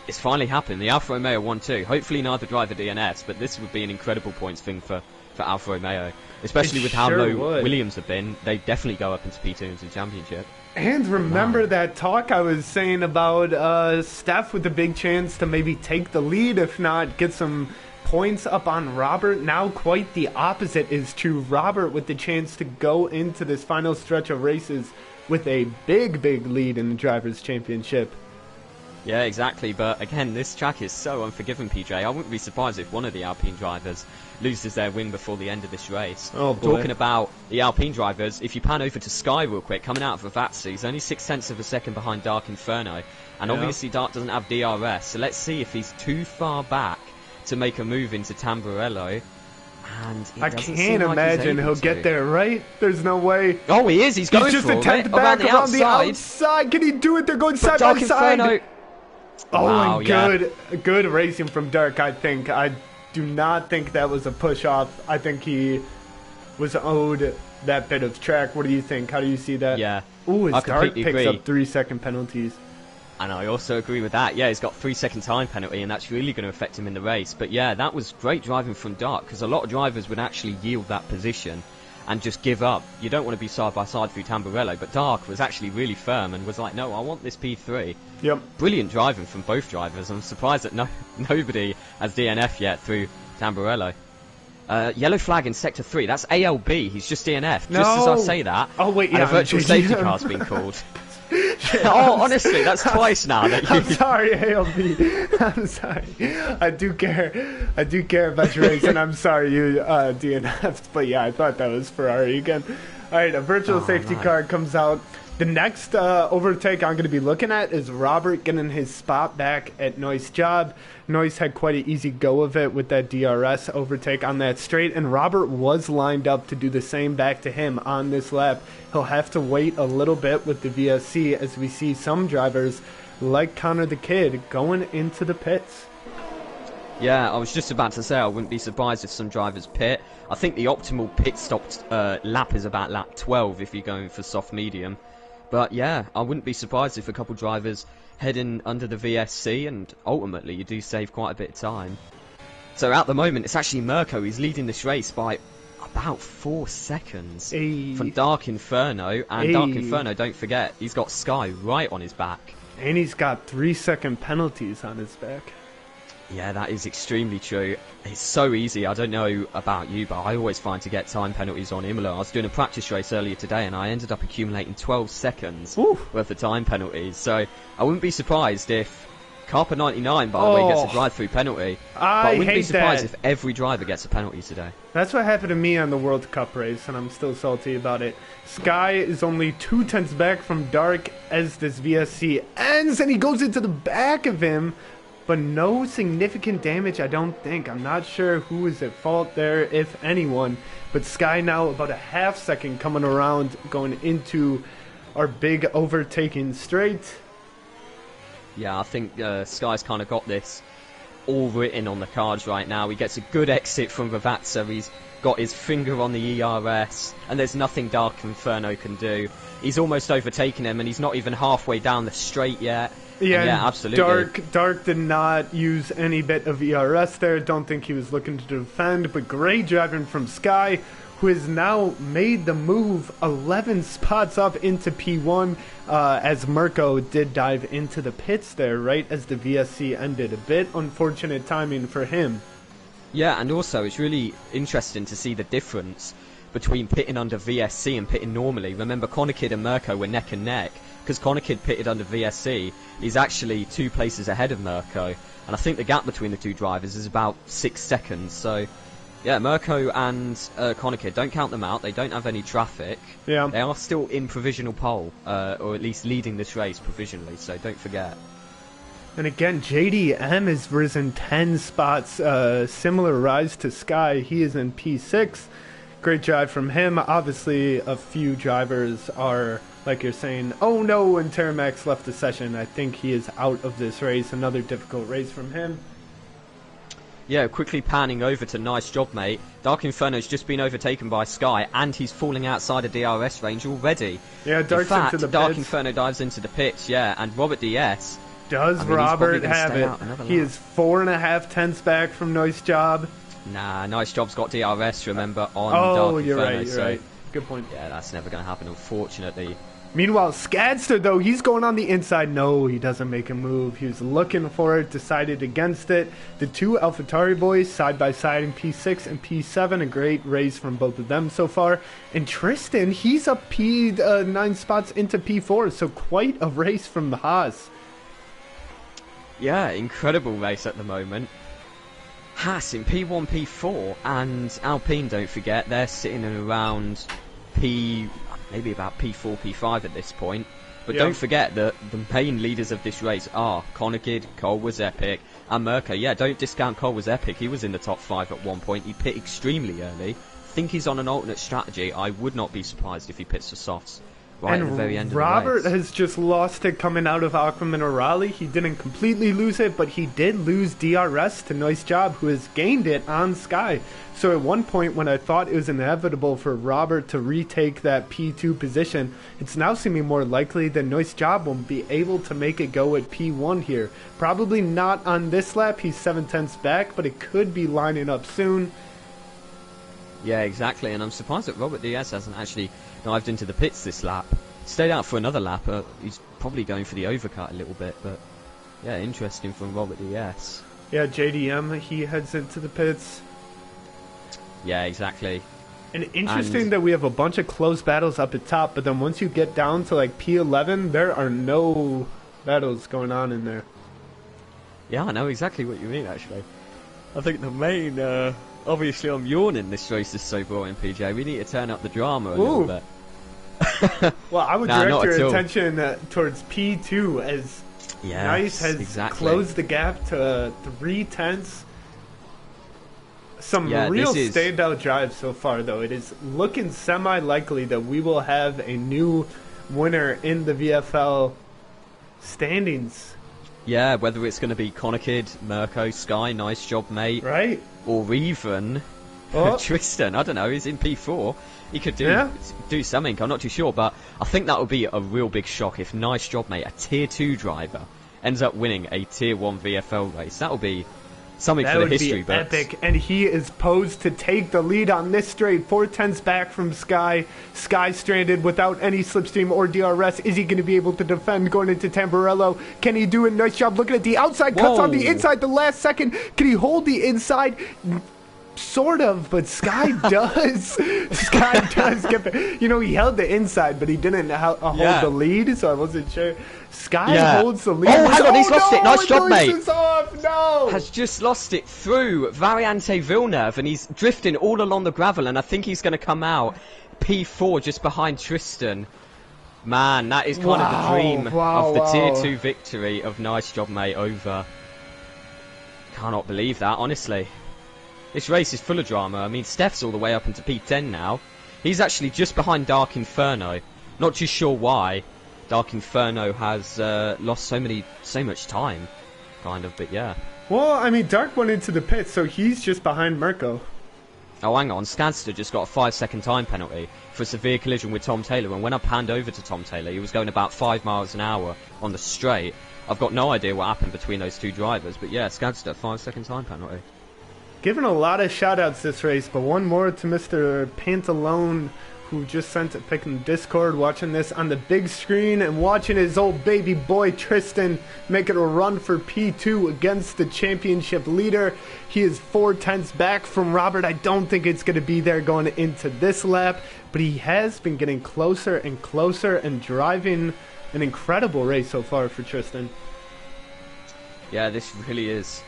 it's finally happened. The Alfa Romeo 1-2. Hopefully neither driver DNS, but this would be an incredible points thing for Alfa Romeo. Especially with how low Williams have been. They definitely go up into P2 into the championship. And remember that talk I was saying about Steph with the big chance to maybe take the lead, if not get some points up on Robert. Now quite the opposite is true. Robert with the chance to go into this final stretch of races with a big, big lead in the Drivers' Championship. Yeah, exactly, but again, this track is so unforgiving, PJ. I wouldn't be surprised if one of the Alpine drivers loses their win before the end of this race. Oh, boy. Talking about the Alpine drivers, if you pan over to Sky real quick, coming out of Ravazzi, he's only 0.6 of a second behind Dark Inferno, and obviously Dark doesn't have DRS, so let's see if he's too far back to make a move into Tamburello. And I can't imagine he'll get there, right? There's no way. Oh, he is. He's going just for a tenth it. back around the outside. Can he do it? They're going side by side. Oh, Wow, and good racing from Dark, I think. I do not think that was a push-off. I think he was owed that bit of track. What do you think? How do you see that? Yeah. Ooh, his Dark picks agree. up 3-second penalties. And I also agree with that. Yeah, he's got 3-second time penalty, and that's really going to affect him in the race. But yeah, that was great driving from Dark, because a lot of drivers would actually yield that position and just give up. You don't want to be side by side through Tamburello, but Dark was actually really firm and was like, no, I want this P3. Yep. Brilliant driving from both drivers. I'm surprised that nobody has DNF yet through Tamburello. Yellow flag in sector 3. That's ALB. He's just DNF. No. Just as I say that. Oh wait, yeah. And a virtual safety car's been called. Oh, honestly, that's twice now. That you... I'm sorry, ALB. I'm sorry. I do care about your race, and I'm sorry you DNF'd. But yeah, I thought that was Ferrari again. All right, a virtual safety car comes out. The next overtake I'm going to be looking at is Robert getting his spot back at Noy's job. Noy's had quite an easy go of it with that DRS overtake on that straight, and Robert was lined up to do the same back to him on this lap. He'll have to wait a little bit with the VSC as we see some drivers, like Connor the Kid, going into the pits. Yeah, I was just about to say I wouldn't be surprised if some drivers pit. I think the optimal pit stop lap is about lap 12 if you're going for soft medium. But yeah, I wouldn't be surprised if a couple drivers head in under the VSC, and ultimately you do save quite a bit of time. So at the moment it's actually Mirko. He's leading this race by about 4 seconds from Dark Inferno. And Dark Inferno, don't forget, he's got Sky right on his back. And he's got 3-second penalties on his back. Yeah, that is extremely true. It's so easy. I don't know about you, but I always find to get time penalties on Imola. I was doing a practice race earlier today, and I ended up accumulating 12 seconds worth of time penalties. So I wouldn't be surprised if Carpa 99, by the way, gets a drive-through penalty. But I wouldn't be surprised if every driver gets a penalty today. That's what happened to me on the World Cup race, and I'm still salty about it. Sky is only 2 tenths back from Dark as this VSC ends, and he goes into the back of him. But no significant damage, I don't think. I'm not sure who is at fault there, if anyone. But Sky now about a half second coming around, going into our big overtaking straight. Yeah, I think Sky's kind of got this all written on the cards right now. He gets a good exit from Ravazza. He's got his finger on the ERS, and there's nothing Dark Inferno can do. He's almost overtaken him, and he's not even halfway down the straight yet. Yeah, absolutely. Dark did not use any bit of ERS there. Don't think he was looking to defend, but great driving from Sky, who has now made the move 11 spots up into P1 as Mirko did dive into the pits there right as the VSC ended. A bit unfortunate timing for him. Yeah, and also it's really interesting to see the difference between pitting under VSC and pitting normally. Remember, Connor Kid and Mirko were neck and neck. Because Connor Kid pitted under VSC, he's actually 2 places ahead of Mirko. And I think the gap between the two drivers is about 6 seconds. So, yeah, Mirko and Connor Kid, don't count them out. They don't have any traffic. Yeah. They are still in provisional pole, or at least leading this race provisionally, so don't forget. And again, JDM has risen 10 spots, similar rise to Sky. He is in P6. Great drive from him. Obviously, a few drivers are, like you're saying, oh no, and Terramax left the session. I think he is out of this race. Another difficult race from him. Yeah, quickly panning over to nice job, mate. Dark Inferno's just been overtaken by Sky, and he's falling outside of DRS range already. Yeah, Dark's in fact, into the Dark pits. Inferno dives into the pits, yeah, and Robert DS... Does Robert have it? He is 4.5 tenths back from Nice Job. Nah, Nice Job's got DRS, remember, on Dark Oh, Inferno. you're so right. Good point. Yeah, that's never going to happen, unfortunately. Meanwhile, Skadster, though, he's going on the inside. No, he doesn't make a move. He was looking for it, decided against it. The two AlphaTauri boys side by side in P6 and P7. A great race from both of them so far. And Tristan, he's up 9 spots into P4, so quite a race from the Haas. Yeah, incredible race at the moment. Haas in P1, P4, and Alpine, don't forget, they're sitting in around maybe about P4, P5 at this point. But don't forget that the main leaders of this race are Connor Kidd, Cole was epic, And Mirko, yeah, don't discount Cole was epic. He was in the top 5 at one point. He pit extremely early. Think he's on an alternate strategy. I would not be surprised if he pits for softs right at the very end of the race. Robert has just lost it coming out of Aquaman Raleigh. He didn't completely lose it, but he did lose DRS to Nice Job, who has gained it on Sky. So at one point when I thought it was inevitable for Robert to retake that P2 position, it's now seeming more likely that Nice Job will be able to make it go at P1 here. Probably not on this lap, he's 7/10 back, but it could be lining up soon. Yeah, exactly, and I'm surprised that Robert DS hasn't actually dived into the pits this lap. Stayed out for another lap. He's probably going for the overcut a little bit, but yeah, interesting from Robert DS. Yeah, JDM, he heads into the pits. Yeah, exactly. And interesting that we have a bunch of close battles up at top, but then once you get down to like P11, there are no battles going on in there. Yeah, I know exactly what you mean, actually. I think the main... Obviously, I'm yawning. This race is so boring, PJ. We need to turn up the drama a little bit. Well, I would direct your attention towards P2 as Nice has closed the gap to 3/10. Some real standout drives so far, though. It is looking semi-likely that we will have a new winner in the VFL standings. Yeah, whether it's going to be Conakid, Mirko, Sky, Nice Job Mate, right, or even Tristan. I don't know. He's in P4. He could do something. I'm not too sure, but I think that would be a real big shock if Nice Job Mate, a Tier 2 driver, ends up winning a Tier 1 VFL race. That would be something for the history books. That would be epic, and he is posed to take the lead on this straight. 4/10 back from Sky. Sky stranded without any slipstream or DRS. Is he going to be able to defend going into Tamburello? Can he do a nice job looking at the outside? Cuts on the inside the last second. Can he hold the inside? Sort of, but Sky does. Sky does get the... You know, he held the inside, but he didn't hold the lead, so I wasn't sure. Sky holds the lead. Oh, hang on, he's lost it. Nice job, mate. No! Has just lost it through Variante Villeneuve, and he's drifting all along the gravel, and I think he's going to come out P4 just behind Tristan. Man, that is kind of the dream of the Tier 2 victory of Nice Job Mate over. Cannot believe that, honestly. This race is full of drama. I mean, Steph's all the way up into P10 now. He's actually just behind Dark Inferno. Not too sure why. Dark Inferno has lost so much time, kind of, but yeah. Well, I mean, Dark went into the pit, so he's just behind Mirko. Oh, hang on. Skadster just got a 5-second time penalty for a severe collision with Tom Taylor, and when I panned over to Tom Taylor, he was going about 5 miles an hour on the straight. I've got no idea what happened between those two drivers, but yeah, Skadster, 5-second time penalty. Given a lot of shout-outs this race, but one more to Mr. Pantalone, who just sent a pic in Discord, watching this on the big screen and watching his old baby boy Tristan make it a run for P2 against the championship leader. He is 4/10 back from Robert. I don't think it's going to be there going into this lap, but he has been getting closer and closer and driving an incredible race so far for Tristan. Yeah, this really is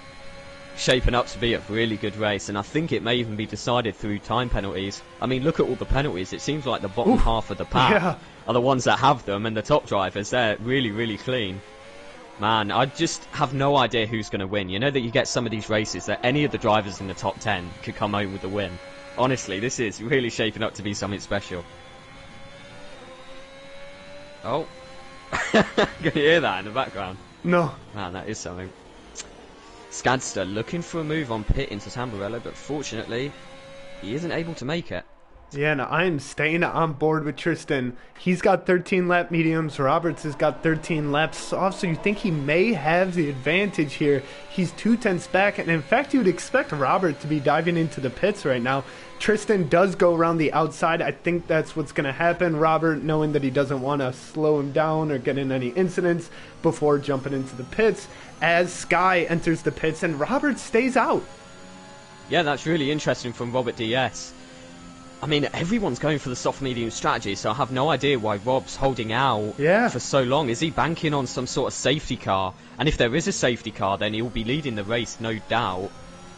shaping up to be a really good race, and I think it may even be decided through time penalties. I mean, look at all the penalties. It seems like the bottom half of the pack are the ones that have them, and the top drivers, they're really, really clean. Man, I just have no idea who's going to win. You know that you get some of these races that any of the drivers in the top 10 could come home with the win. Honestly, this is really shaping up to be something special. Oh. Can you hear that in the background? No. Man, that is something. Skadster looking for a move on pit into Tamburello, but fortunately, he isn't able to make it. Yeah, and I'm staying on board with Tristan. He's got 13 lap mediums. Roberts has got 13 laps soft, so you think he may have the advantage here. He's 2/10 back, and in fact, you would expect Robert to be diving into the pits right now. Tristan does go around the outside. I think that's what's going to happen. Robert, knowing that he doesn't want to slow him down or get in any incidents before jumping into the pits, as Sky enters the pits, and Robert stays out. Yeah, that's really interesting from Robert DS. I mean, everyone's going for the soft-medium strategy, so I have no idea why Rob's holding out for so long. Is he banking on some sort of safety car? And if there is a safety car, then he'll be leading the race, no doubt.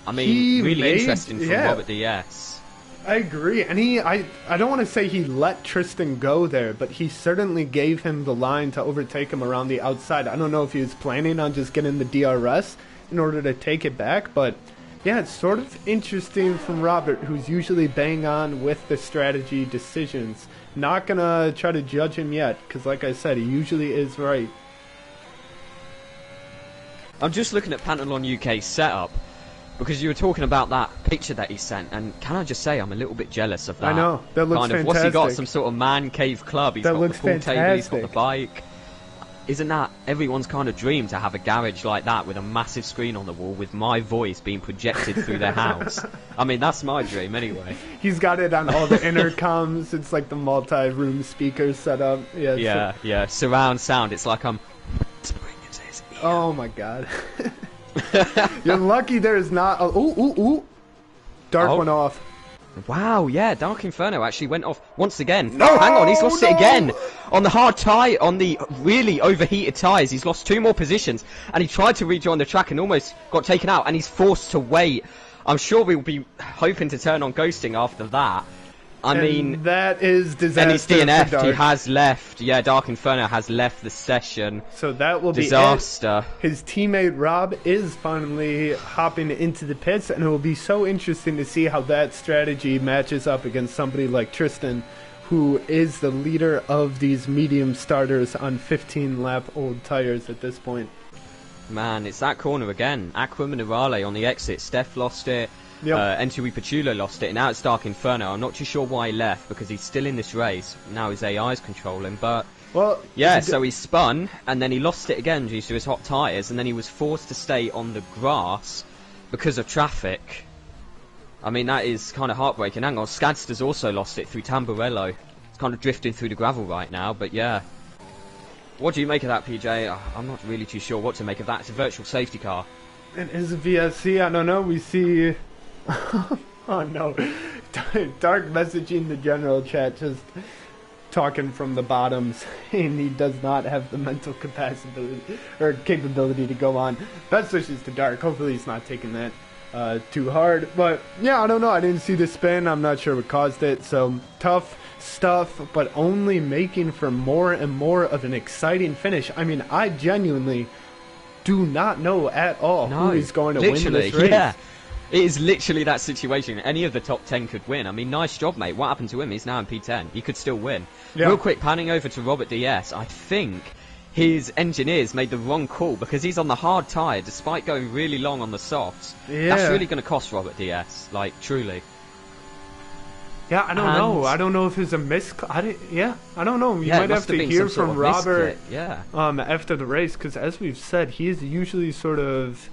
I mean, really interesting from Robert DS. I agree, and I don't want to say he let Tristan go there, but he certainly gave him the line to overtake him around the outside. I don't know if he was planning on just getting the DRS in order to take it back. But yeah, it's sort of interesting from Robert, who's usually bang on with the strategy decisions. Not gonna try to judge him yet, because like I said, he usually is right. I'm just looking at Pantalon UK's setup, because you were talking about that picture that he sent, and can I just say I'm a little bit jealous of that. I know, that looks kind of, fantastic. What's he got, some sort of man cave club, he's That got looks the pool table, he's got the fantastic. bike. Isn't that everyone's kind of dream, to have a garage like that with a massive screen on the wall with my voice being projected through their house? I mean, that's my dream anyway. He's got it on all the intercoms. It's like the multi-room speaker setup. Yeah, Yeah, surround sound. It's like I'm whispering into his ear. Oh my god. You're lucky there's not a... Ooh. Dark one off. Wow, yeah, Dark Inferno actually went off once again. No, hang on, he's lost it again. On the hard tyre, on the really overheated tyres, he's lost 2 more positions. And he tried to rejoin the track and almost got taken out, and he's forced to wait. I'm sure we'll be hoping to turn on ghosting after that. I mean, that is disaster. And he's DNF'd, for Dark. he has left. Yeah, Dark Inferno has left the session. So that will disaster. be it. His teammate Rob is finally hopping into the pits, and it will be so interesting to see how that strategy matches up against somebody like Tristan, who is the leader of these medium starters on 15-lap-old tires at this point. Man, it's that corner again. Aqua Minerale on the exit. Steph lost it. Yep. Entui Pachulo lost it, and now it's Dark Inferno. I'm not too sure why he left, because he's still in this race. Now his AI's controlling, but... Well, yeah, so he spun, and then he lost it again due to his hot tyres, and then he was forced to stay on the grass because of traffic. I mean, that is kind of heartbreaking. Hang on, Skadster's also lost it through Tamburello. It's kind of drifting through the gravel right now, but yeah. What do you make of that, PJ? I'm not really too sure what to make of that. It's a virtual safety car. It is a VSC, I don't know, we see... Oh no, Dark messaging the general chat, just talking from the bottom, saying he does not have the mental capacity or capability to go on. Best wishes to Dark, hopefully he's not taking that too hard, but yeah, I don't know, I didn't see the spin, I'm not sure what caused it, so tough stuff, but only making for more and more of an exciting finish. I mean, I genuinely do not know at all who is going to win this race. Yeah. It is literally that situation. Any of the top 10 could win. I mean, nice job, mate. What happened to him? He's now in P10. He could still win. Yeah. Real quick, panning over to Robert DS. I think his engineers made the wrong call, because he's on the hard tyre despite going really long on the softs. Yeah. That's really going to cost Robert DS. Like, truly. Yeah, I don't know. I don't know if it's a I don't know. You might have to hear from Robert after the race, because as we've said, he is usually sort of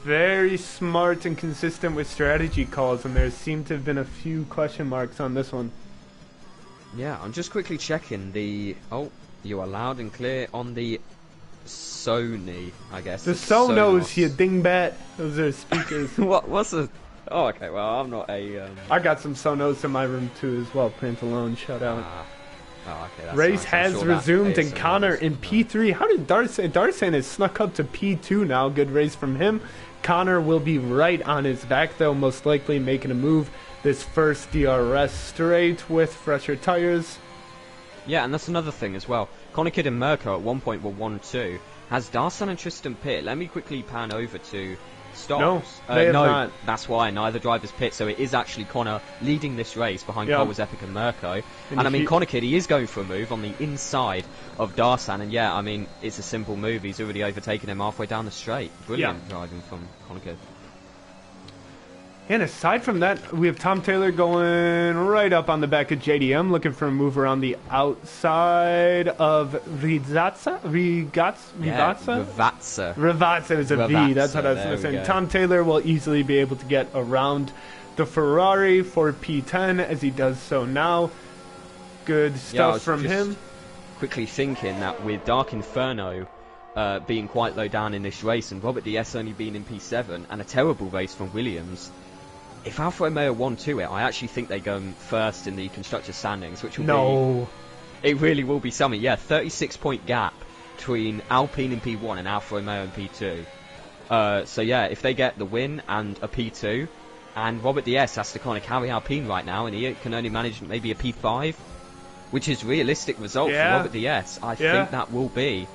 very smart and consistent with strategy calls, and there seem to have been a few question marks on this one. Yeah, I'm just quickly checking the... Oh, you are loud and clear on the Sony, I guess. The Sonos, you dingbat. Those are speakers. What's the... Oh, okay, well, I'm not a... I got some Sonos in my room, too, as well. Pantalone, shout out. Oh, okay, that's race nice. has resumed, and Connor in P3. How did Darsan has snuck up to P2 now? Good race from him. Connor will be right on his back, though, most likely making a move this first DRS straight with fresher tires. Yeah, and that's another thing as well. Connor Kidd and Mirko at one point were 1-2. Has Darsan and Tristan pit? Let me quickly pan over to stops. No, they have not. That's why neither drivers pit, so it is actually Connor leading this race behind Cole's Epic and Mirko. And I mean, Connor Kidd, he is going for a move on the inside of Darsan, and yeah, I mean, it's a simple move. He's already overtaken him halfway down the straight. Brilliant driving from Connor Kidd. And aside from that, we have Tom Taylor going right up on the back of JDM, looking for a move around the outside of Rivazza. Rivazza is a V, that's what I was going to say. Tom Taylor will easily be able to get around the Ferrari for P10, as he does so now. Good stuff from him. Quickly thinking that with Dark Inferno being quite low down in this race, and Robert DS only being in P7, and a terrible race from Williams, if Alfa Romeo 1-2 it, I actually think they go first in the constructors' standings, which will be... It really will be something. Yeah, 36-point gap between Alpine in P1 and Alfa Romeo in P2. So yeah, if they get the win and a P2, and Robert DS has to kind of carry Alpine right now, and he can only manage maybe a P5, which is realistic result for Robert DS. I think that will be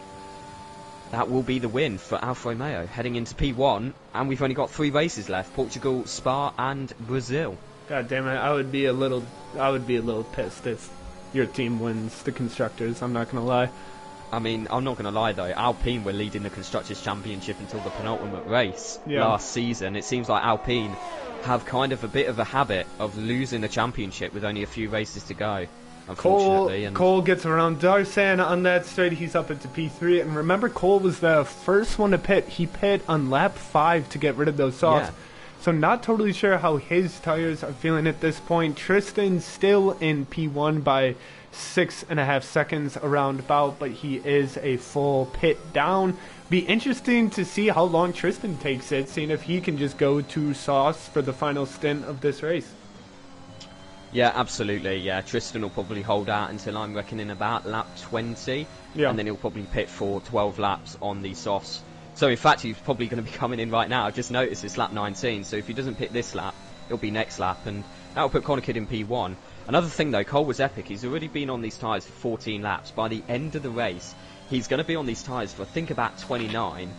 that will be the win for Alfa Romeo heading into P1, and we've only got 3 races left: Portugal, Spa, and Brazil. God damn it! I would be a little pissed if your team wins the constructors. I'm not gonna lie. I mean, I'm not going to lie though, Alpine were leading the Constructors' Championship until the penultimate race last season. It seems like Alpine have kind of a bit of a habit of losing the championship with only a few races to go, unfortunately. Cole gets around Darsan on that straight. He's up into P3. And remember, Cole was the first one to pit. He pit on lap 5 to get rid of those softs. Yeah. So not totally sure how his tires are feeling at this point. Tristan's still in P1 by 6.5 seconds around about, but he is a full pit down. Be interesting to see how long Tristan takes it, seeing if he can just go to sauce for the final stint of this race. Yeah, absolutely. Yeah, Tristan will probably hold out until I'm reckoning about lap 20, and then he'll probably pit for 12 laps on the softs. So in fact, he's probably going to be coming in right now. I've just noticed it's lap 19, so if he doesn't pit this lap, it'll be next lap, and that'll put Connor Kidd in P1. Another thing though, Cole was epic. He's already been on these tyres for 14 laps. By the end of the race, he's going to be on these tyres for I think about 29.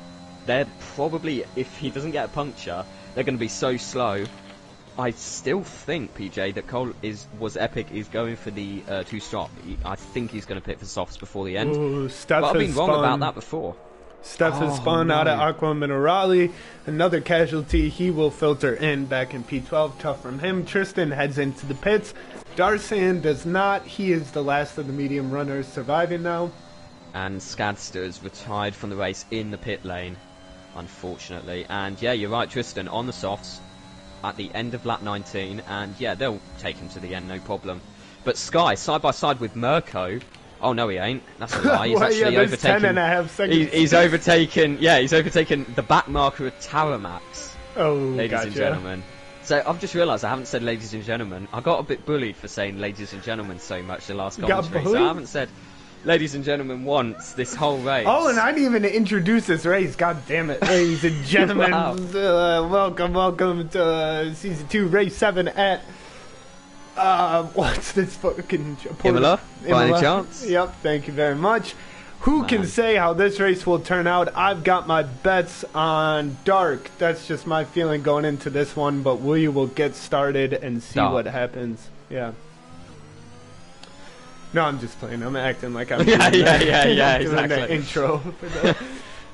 They're probably, if he doesn't get a puncture, they're going to be so slow. I still think, PJ, that Cole was epic. He's going for the 2-stop. I think he's going to pit for softs before the end. Ooh, but I've been wrong about that before. Steph has spun out of Aqua Minerale. Another casualty. He will filter in back in P12. Tough from him. Tristan heads into the pits. Darsan does not. He is the last of the medium runners surviving now. And Skadster's retired from the race in the pit lane, unfortunately. And yeah, you're right, Tristan on the softs at the end of lap 19. And yeah, they'll take him to the end, no problem. But Sky, side by side with Mirko. Oh no, he ain't. That's a lie. He's actually overtaken. 10.5 seconds. He's overtaken. Yeah, he's overtaken the back marker of Taramax. Oh, ladies and gentlemen. So I've just realised I haven't said ladies and gentlemen. I got a bit bullied for saying ladies and gentlemen so much the last commentary. So I haven't said ladies and gentlemen once this whole race. Oh, and I didn't even introduce this race. God damn it, ladies and gentlemen. Wow. Welcome to season 2, race 7 at. What's this fucking... Imola? By any chance? Yep, thank you very much. Who can say how this race will turn out? I've got my bets on dark. That's just my feeling going into this one, but we will get started and see what happens. Yeah. No, I'm just playing. I'm acting like I'm yeah, doing exactly. the intro for the...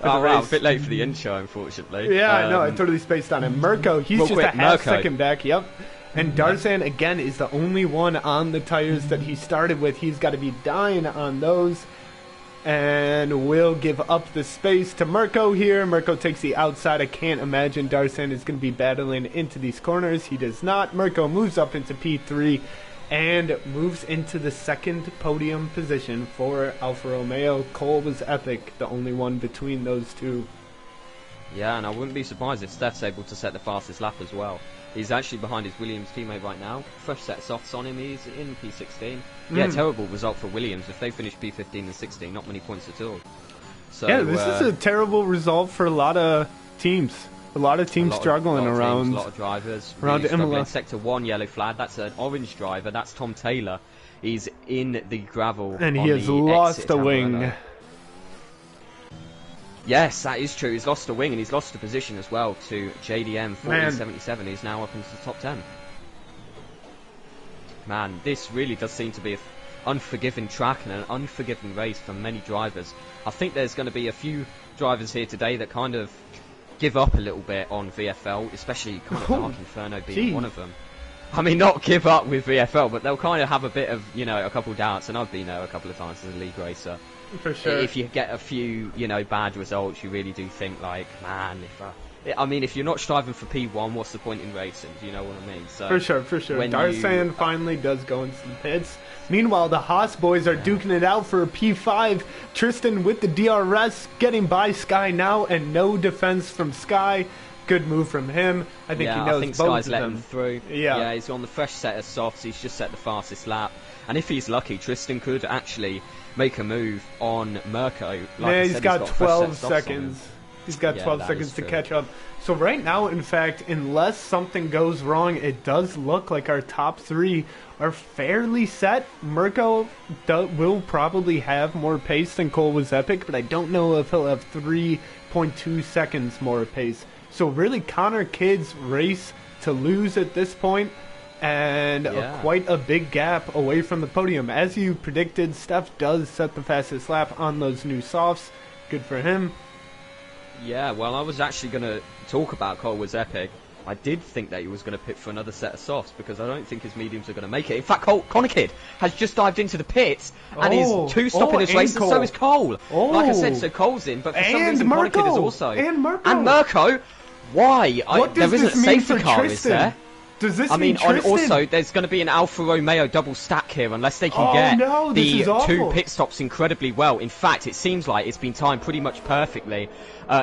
Oh wow, a bit late for the intro, unfortunately. Yeah, I know. I totally spaced on him. Mirko, he's just a half second back. Yep. And Darsan, again, is the only one on the tires that he started with. He's got to be dying on those. And we'll give up the space to Mirko here. Mirko takes the outside. I can't imagine Darsan is going to be battling into these corners. He does not. Mirko moves up into P3 and moves into the second podium position for Alfa Romeo. Cole was epic, the only one between those two. Yeah, and I wouldn't be surprised if Steph's able to set the fastest lap as well. He's actually behind his Williams teammate right now. Fresh set of softs on him. He's in P16. Yeah, terrible result for Williams. If they finish P15 and 16, not many points at all. So, yeah, this is a terrible result for a lot of teams. A lot of teams struggling around. A lot of drivers around really Imola. Sector 1 yellow flag. That's an orange driver. That's Tom Taylor. He's in the gravel. And he has lost a wing. Yes, that is true. He's lost a wing and he's lost a position as well to JDM 1477. He's now up into the top 10. Man, this really does seem to be an unforgiving track and an unforgiving race for many drivers. I think there's going to be a few drivers here today that kind of give up a little bit on VFL, especially kind of Dark Inferno being one of them. I mean, not give up with VFL, but they'll kind of have a bit of, you know, a couple doubts, and I've been there a couple of times as a league racer. For sure. If you get a few, you know, bad results, you really do think, like, man, if you're not striving for P1, what's the point in racing? Do you know what I mean? So for sure. Darsan finally does go into the pits. Meanwhile, the Haas boys are duking it out for a P5. Tristan with the DRS, getting by Sky now, and no defense from Sky. Good move from him. I think he knows I think both Sky's of let them. him through. Yeah, he's on the fresh set of softs. He's just set the fastest lap. And if he's lucky, Tristan could actually make a move on Mirko. He's got 12 seconds. He's got Yeah, 12 that seconds is to true. catch up. So right now, in fact, unless something goes wrong, it does look like our top three are fairly set. Mirko will probably have more pace than Cole was epic, but I don't know if he'll have 3.2 seconds more pace. So really, Connor Kidd's race to lose at this point, and quite a big gap away from the podium. As you predicted, Steph does set the fastest lap on those new softs. Good for him. Yeah, well, I was actually going to talk about Cole was epic. I did think that he was going to pit for another set of softs because I don't think his mediums are going to make it. In fact, Connor Kidd has just dived into the pits and is two-stopping this race, and so is Cole. Like I said, so Cole's in, but for some reason Connor Kidd is also. And Mirko. Why? There isn't a safety car, is there? Does this mean also, there's going to be an Alfa Romeo double stack here unless they can get the two pit stops incredibly well. In fact, it seems like it's been timed pretty much perfectly.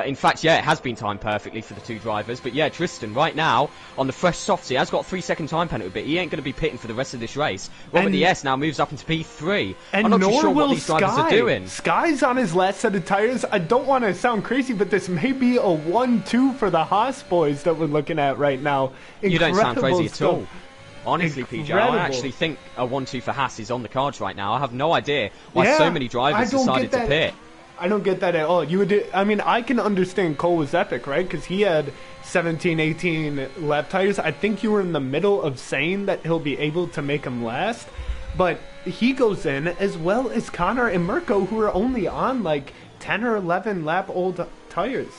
In fact, yeah, it has been timed perfectly for the two drivers. But yeah, Tristan, right now, on the fresh softs, he has got a 3-second time penalty, but he ain't going to be pitting for the rest of this race. Robert DS now moves up into P3. And I'm not too sure what these drivers are doing. Sky's on his last set of tires. I don't want to sound crazy, but this may be a 1-2 for the Haas boys that we're looking at right now. You don't sound crazy at all. Honestly, PJ, I actually think a 1-2 for Haas is on the cards right now. I have no idea why so many drivers decided to pit. I don't get that at all. I mean, I can understand Cole was epic, right? Because he had 17, 18 lap tires. I think you were in the middle of saying that he'll be able to make him last. But he goes in, as well as Connor and Mirko, who are only on like 10 or 11 lap old tires.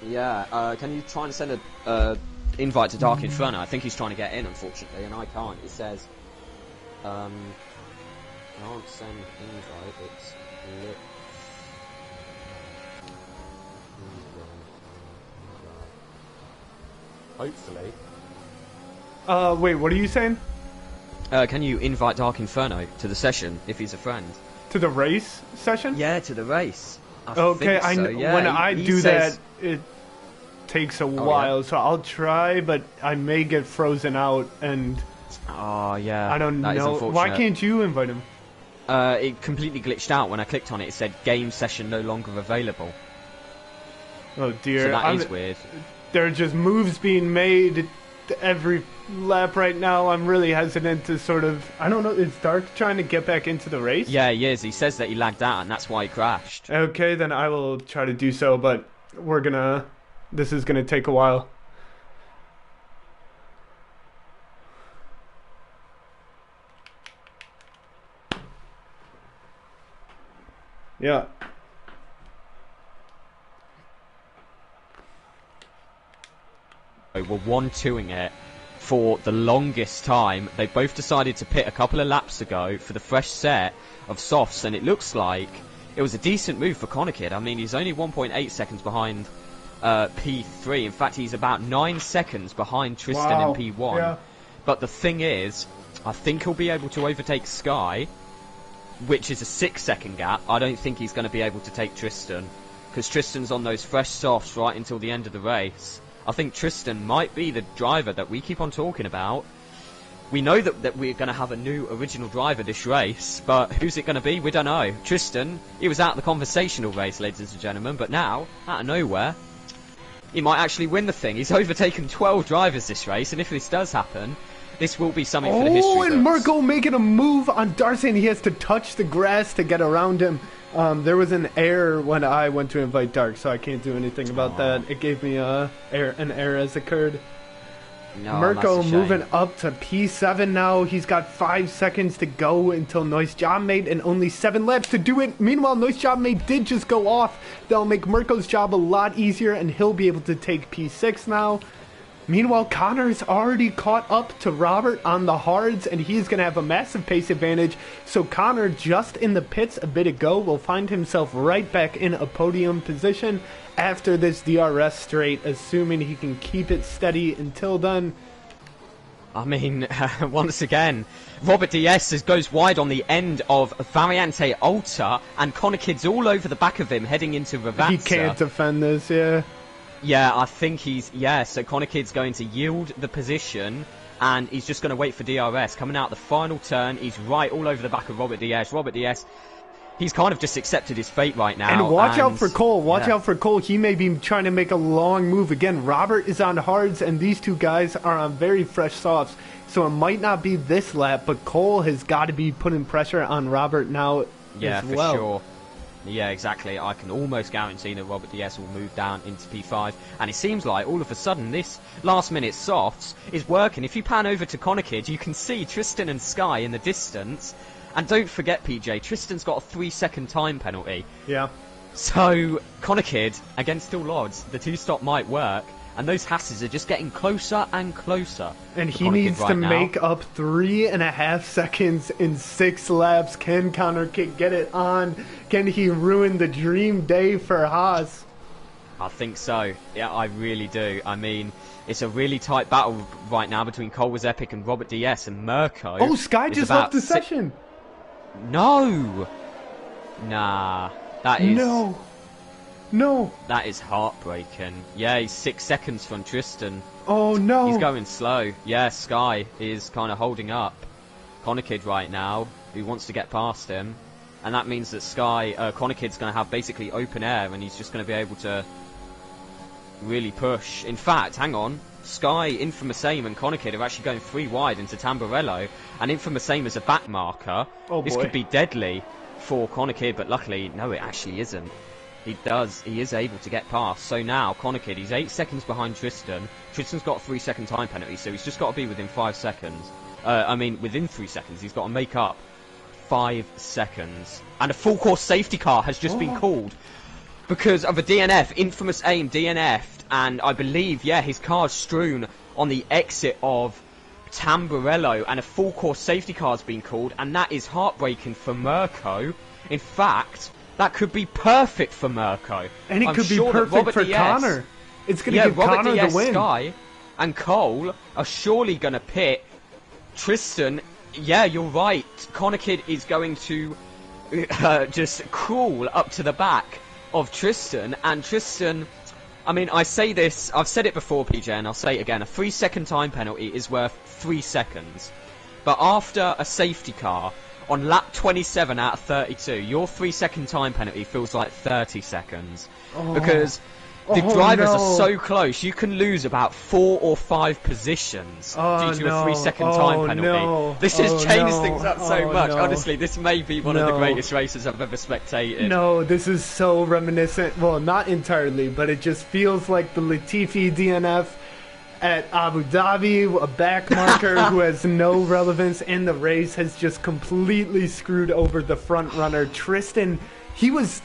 Yeah, can you try and send a invite to Dark Inferno? I think he's trying to get in, unfortunately, and I can't. It says, can't send invite, it's lit. Hopefully. Wait, what are you saying? Can you invite Dark Inferno to the session if he's a friend? To the race session? Yeah, to the race. Okay, when I do that, it takes a while, so I'll try, but I may get frozen out, and oh yeah, I don't know. Why can't you invite him? It completely glitched out when I clicked on it. It said game session no longer available. Oh dear, so that is weird. There are just moves being made every lap right now. I'm really hesitant to sort of, I don't know, is Dark trying to get back into the race? Yeah, he is. He says that he lagged out and that's why he crashed. Okay, then I will try to do so, but this is gonna take a while. Yeah. Were 1-2ing it for the longest time. They both decided to pit a couple of laps ago for the fresh set of softs, and it looks like it was a decent move for Connor Kidd. I mean, he's only 1.8 seconds behind P3. In fact, he's about 9 seconds behind Tristan in P1. Yeah. But the thing is, I think he'll be able to overtake Sky, which is a 6-second gap. I don't think he's going to be able to take Tristan, because Tristan's on those fresh softs right until the end of the race. I think Tristan might be the driver that we keep on talking about. We know that we're going to have a new original driver this race, but who's it going to be? We don't know. Tristan, he was out of the conversational race, ladies and gentlemen, but now, out of nowhere, he might actually win the thing. He's overtaken 12 drivers this race, and if this does happen, this will be something for the history books. And Mirko making a move on Darcy, and he has to touch the grass to get around him. There was an error when I went to invite Dark, so I can't do anything about that. It gave me an error as occurred. No, Mirko moving up to P7 now. He's got 5 seconds to go until Noise Job Mate, and only 7 laps to do it. Meanwhile, Noise Job Mate did just go off. That'll make Mirko's job a lot easier, and he'll be able to take P6 now. Meanwhile, Connor's already caught up to Robert on the hards, and he's going to have a massive pace advantage. So Connor, just in the pits a bit ago, will find himself right back in a podium position after this DRS straight, assuming he can keep it steady until then. I mean, once again, Robert DS goes wide on the end of Variante Alta, and Connor Kidd's all over the back of him heading into Ravazza. He can't defend this, yeah. Yeah, I think so Connor Kidd's going to yield the position, and he's just going to wait for DRS. Coming out the final turn, he's right all over the back of Robert DS. Robert DS he's kind of just accepted his fate right now. And watch out for Cole. Watch out for Cole. He may be trying to make a long move. Again, Robert is on hards, and these two guys are on very fresh softs. So it might not be this lap, but Cole has got to be putting pressure on Robert now as well. Yeah, for sure. Yeah, exactly. I can almost guarantee that Robert DS will move down into P5. And it seems like all of a sudden this last-minute softs is working. If you pan over to Conakid, you can see Tristan and Sky in the distance. And don't forget, PJ, Tristan's got a 3-second time penalty. Yeah. So, Conakid, against all odds, the two-stop might work. And those Hasses are just getting closer and closer. And he needs to make up 3.5 seconds in 6 laps. Can Conakid get it on? Can he ruin the dream day for Haas? I think so. Yeah, I really do. I mean, it's a really tight battle right now between Colwers Epic and Robert DS and Mirko. Oh, Sky just left the session. No. Nah. That is... No. That is heartbreaking. Yeah, he's 6 seconds from Tristan. Oh, no. He's going slow. Yeah, Sky is kind of holding up Conakid right now, who wants to get past him. And that means that Conakid's going to have basically open air, and he's just going to be able to really push. In fact, hang on. Sky, Infamous Aim, and Conakid are actually going 3 wide into Tamburello. And Infamous Aim is a back marker. Oh, boy. This could be deadly for Conakid, but luckily, no, it actually isn't. He is able to get past. So now, Conakid, he's 8 seconds behind Tristan. Tristan's got a 3-second time penalty, so he's just got to be within 5 seconds. Within 3 seconds. He's got to make up 5 seconds. And a full course safety car has just been called because of a DNF. Infamous Aim DNF'd, and I believe, yeah, his car's strewn on the exit of Tamburello, and a full course safety car has been called, and that is heartbreaking for Mirko. In fact, that could be perfect for Mirko. And it could be perfect for Connor. It's going to give Connor the win. Sky and Cole are surely going to pit Tristan. Yeah, you're right. Conakid is going to just crawl up to the back of Tristan. And Tristan, I mean, I say this, I've said it before, PJ, and I'll say it again. A 3-second time penalty is worth 3 seconds. But after a safety car, on lap 27 out of 32, your 3-second time penalty feels like 30 seconds. Because the drivers are so close, you can lose about 4 or 5 positions due to a 3-second time penalty. This has changed things up so much. Honestly, this may be one of the greatest races I've ever spectated. No, this is so reminiscent. Well, not entirely, but it just feels like the Latifi DNF at Abu Dhabi, a back marker who has no relevance in the race, has just completely screwed over the front runner. Tristan, he was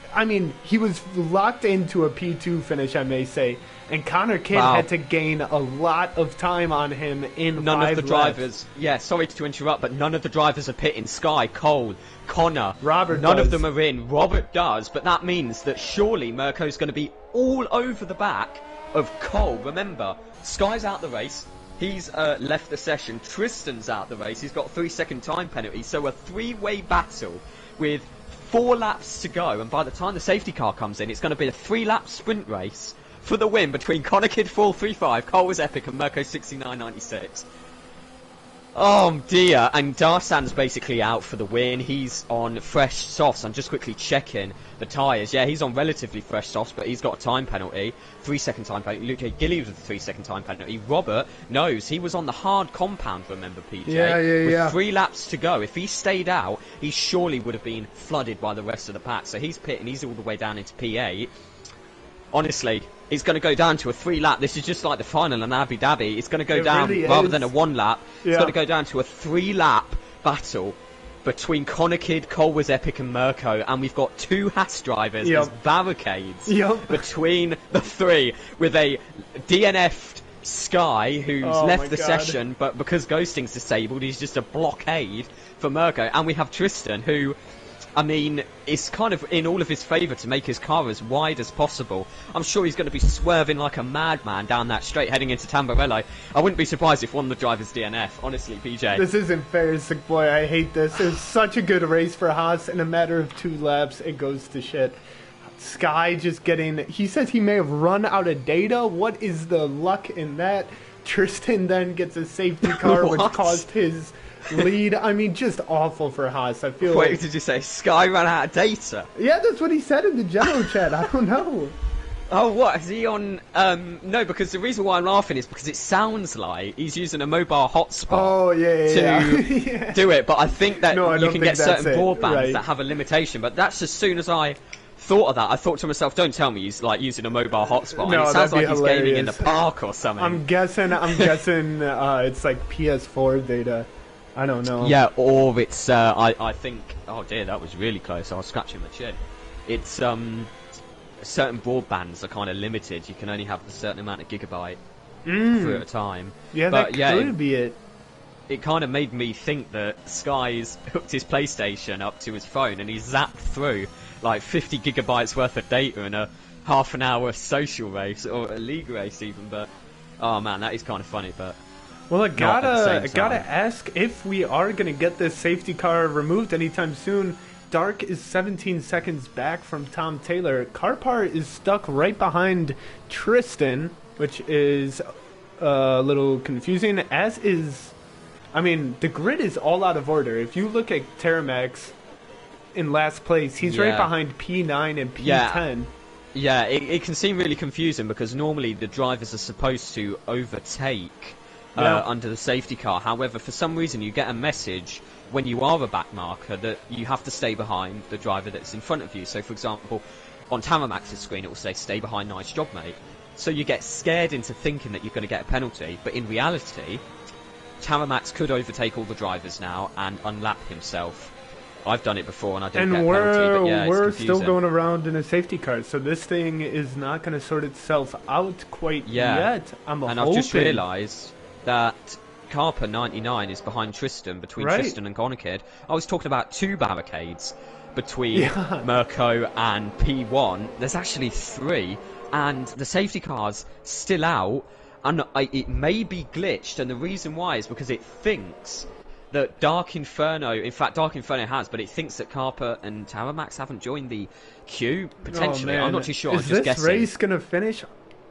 locked into a P2 finish, I may say, and Conakid had to gain a lot of time on him in none 5 of the drivers. Yeah, sorry to interrupt, but none of the drivers are pitting. Sky, Cole, Connor, Robert none does. of them are in. Robert does, but that means that surely Mirko's going to be all over the back of Cole. Remember, Sky's out the race. He's left the session. Tristan's out the race. He's got a 3-second time penalty. So a 3-way battle with 4 laps to go. And by the time the safety car comes in, it's going to be a 3-lap sprint race for the win between Conakid 435, Colwers Epic, and Mirko 6996. Oh dear, and Darsan's basically out for the win. He's on fresh softs. I'm just quickly checking the tyres. Yeah, he's on relatively fresh softs, but he's got a time penalty. 3-second time penalty. Luke Gilly with a 3-second time penalty. Robert knows he was on the hard compound, remember, PJ? Yeah. With 3 laps to go. If he stayed out, he surely would have been flooded by the rest of the pack. So he's pitting, he's all the way down into P8. Honestly, it's going to go down to a 3-lap. This is just like the final in Abu Dhabi. It's going to go down, really rather is. than a 1-lap, it's going to go down to a 3-lap battle between Conakid, Colwers Epic, and Mirko. And we've got 2 Haas drivers as barricades between the 3, with a DNF'd Sky, who's left the session, but because Ghosting's disabled, he's just a blockade for Mirko. And we have Tristan, who, I mean, it's kind of in all of his favour to make his car as wide as possible. I'm sure he's going to be swerving like a madman down that straight heading into Tamburello. I wouldn't be surprised if one of the drivers DNF, honestly, PJ. This isn't fair, sick boy. I hate this. It was such a good race for Haas. In a matter of 2 laps, it goes to shit. Sky just getting... He says he may have run out of data. What is the luck in that? Tristan then gets a safety car, which caused his lead. I mean, just awful for Haas. I feel Wait, like... did you say Sky ran out of data? Yeah, that's what he said in the general chat. I don't know. Oh, what? Is he on... No, because the reason why I'm laughing is because it sounds like he's using a mobile hotspot Oh, yeah. to do it, but I think that No, I you don't can think get certain that's it, broadbands right. that have a limitation, but that's as soon as I thought of that, I thought to myself, don't tell me he's like using a mobile hotspot. No, And it sounds that'd be like he's gaming in the hilarious. park or something. I'm guessing it's like PS4 data. I don't know. Yeah, or it's, I think... Oh dear, that was really close. I was scratching my chin. It's, certain broadbands are kind of limited. You can only have a certain amount of gigabyte through at a time. Yeah, But, that could be it. It kind of made me think that Sky's hooked his PlayStation up to his phone and he's zapped through like 50 gigabytes worth of data in a half an hour social race or a league race even. But oh man, that is kind of funny. But Well, I not at the same gotta time. ask if we are gonna get this safety car removed anytime soon. Dark is 17 seconds back from Tom Taylor. Karpar is stuck right behind Tristan, which is a little confusing, as is... I mean, the grid is all out of order. If you look at Terramax in last place, he's right Yeah. behind P9 and P10. Yeah. Yeah, it can seem really confusing because normally the drivers are supposed to overtake Yeah. under the safety car. However, for some reason you get a message when you are a back marker that you have to stay behind the driver that's in front of you. So, for example, on Tamamax's screen it will say stay behind, nice job mate. So you get scared into thinking that you're going to get a penalty, but in reality Tamamax could overtake all the drivers now and unlap himself. I've done it before and I didn't get a penalty, but yeah, it's we're confusing. still going around in a safety car, so this thing is not going to sort itself out quite yet. I'm And hoping. I've just realised that Carper 99 is behind Tristan, between Right. Tristan and Conakid. I was talking about 2 barricades between Yeah. Mirko and P1. There's actually 3, and the safety car's still out, and it may be glitched, and the reason why is because it thinks that Dark Inferno, in fact Dark Inferno has, but it thinks that Carper and Terramax haven't joined the queue, potentially. Oh, man. I'm not too sure, Is I'm just this guessing. race going to finish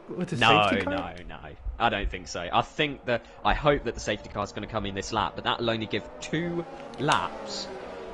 with a safety car? No. I don't think so. I hope that the safety car is going to come in this lap, but that'll only give 2 laps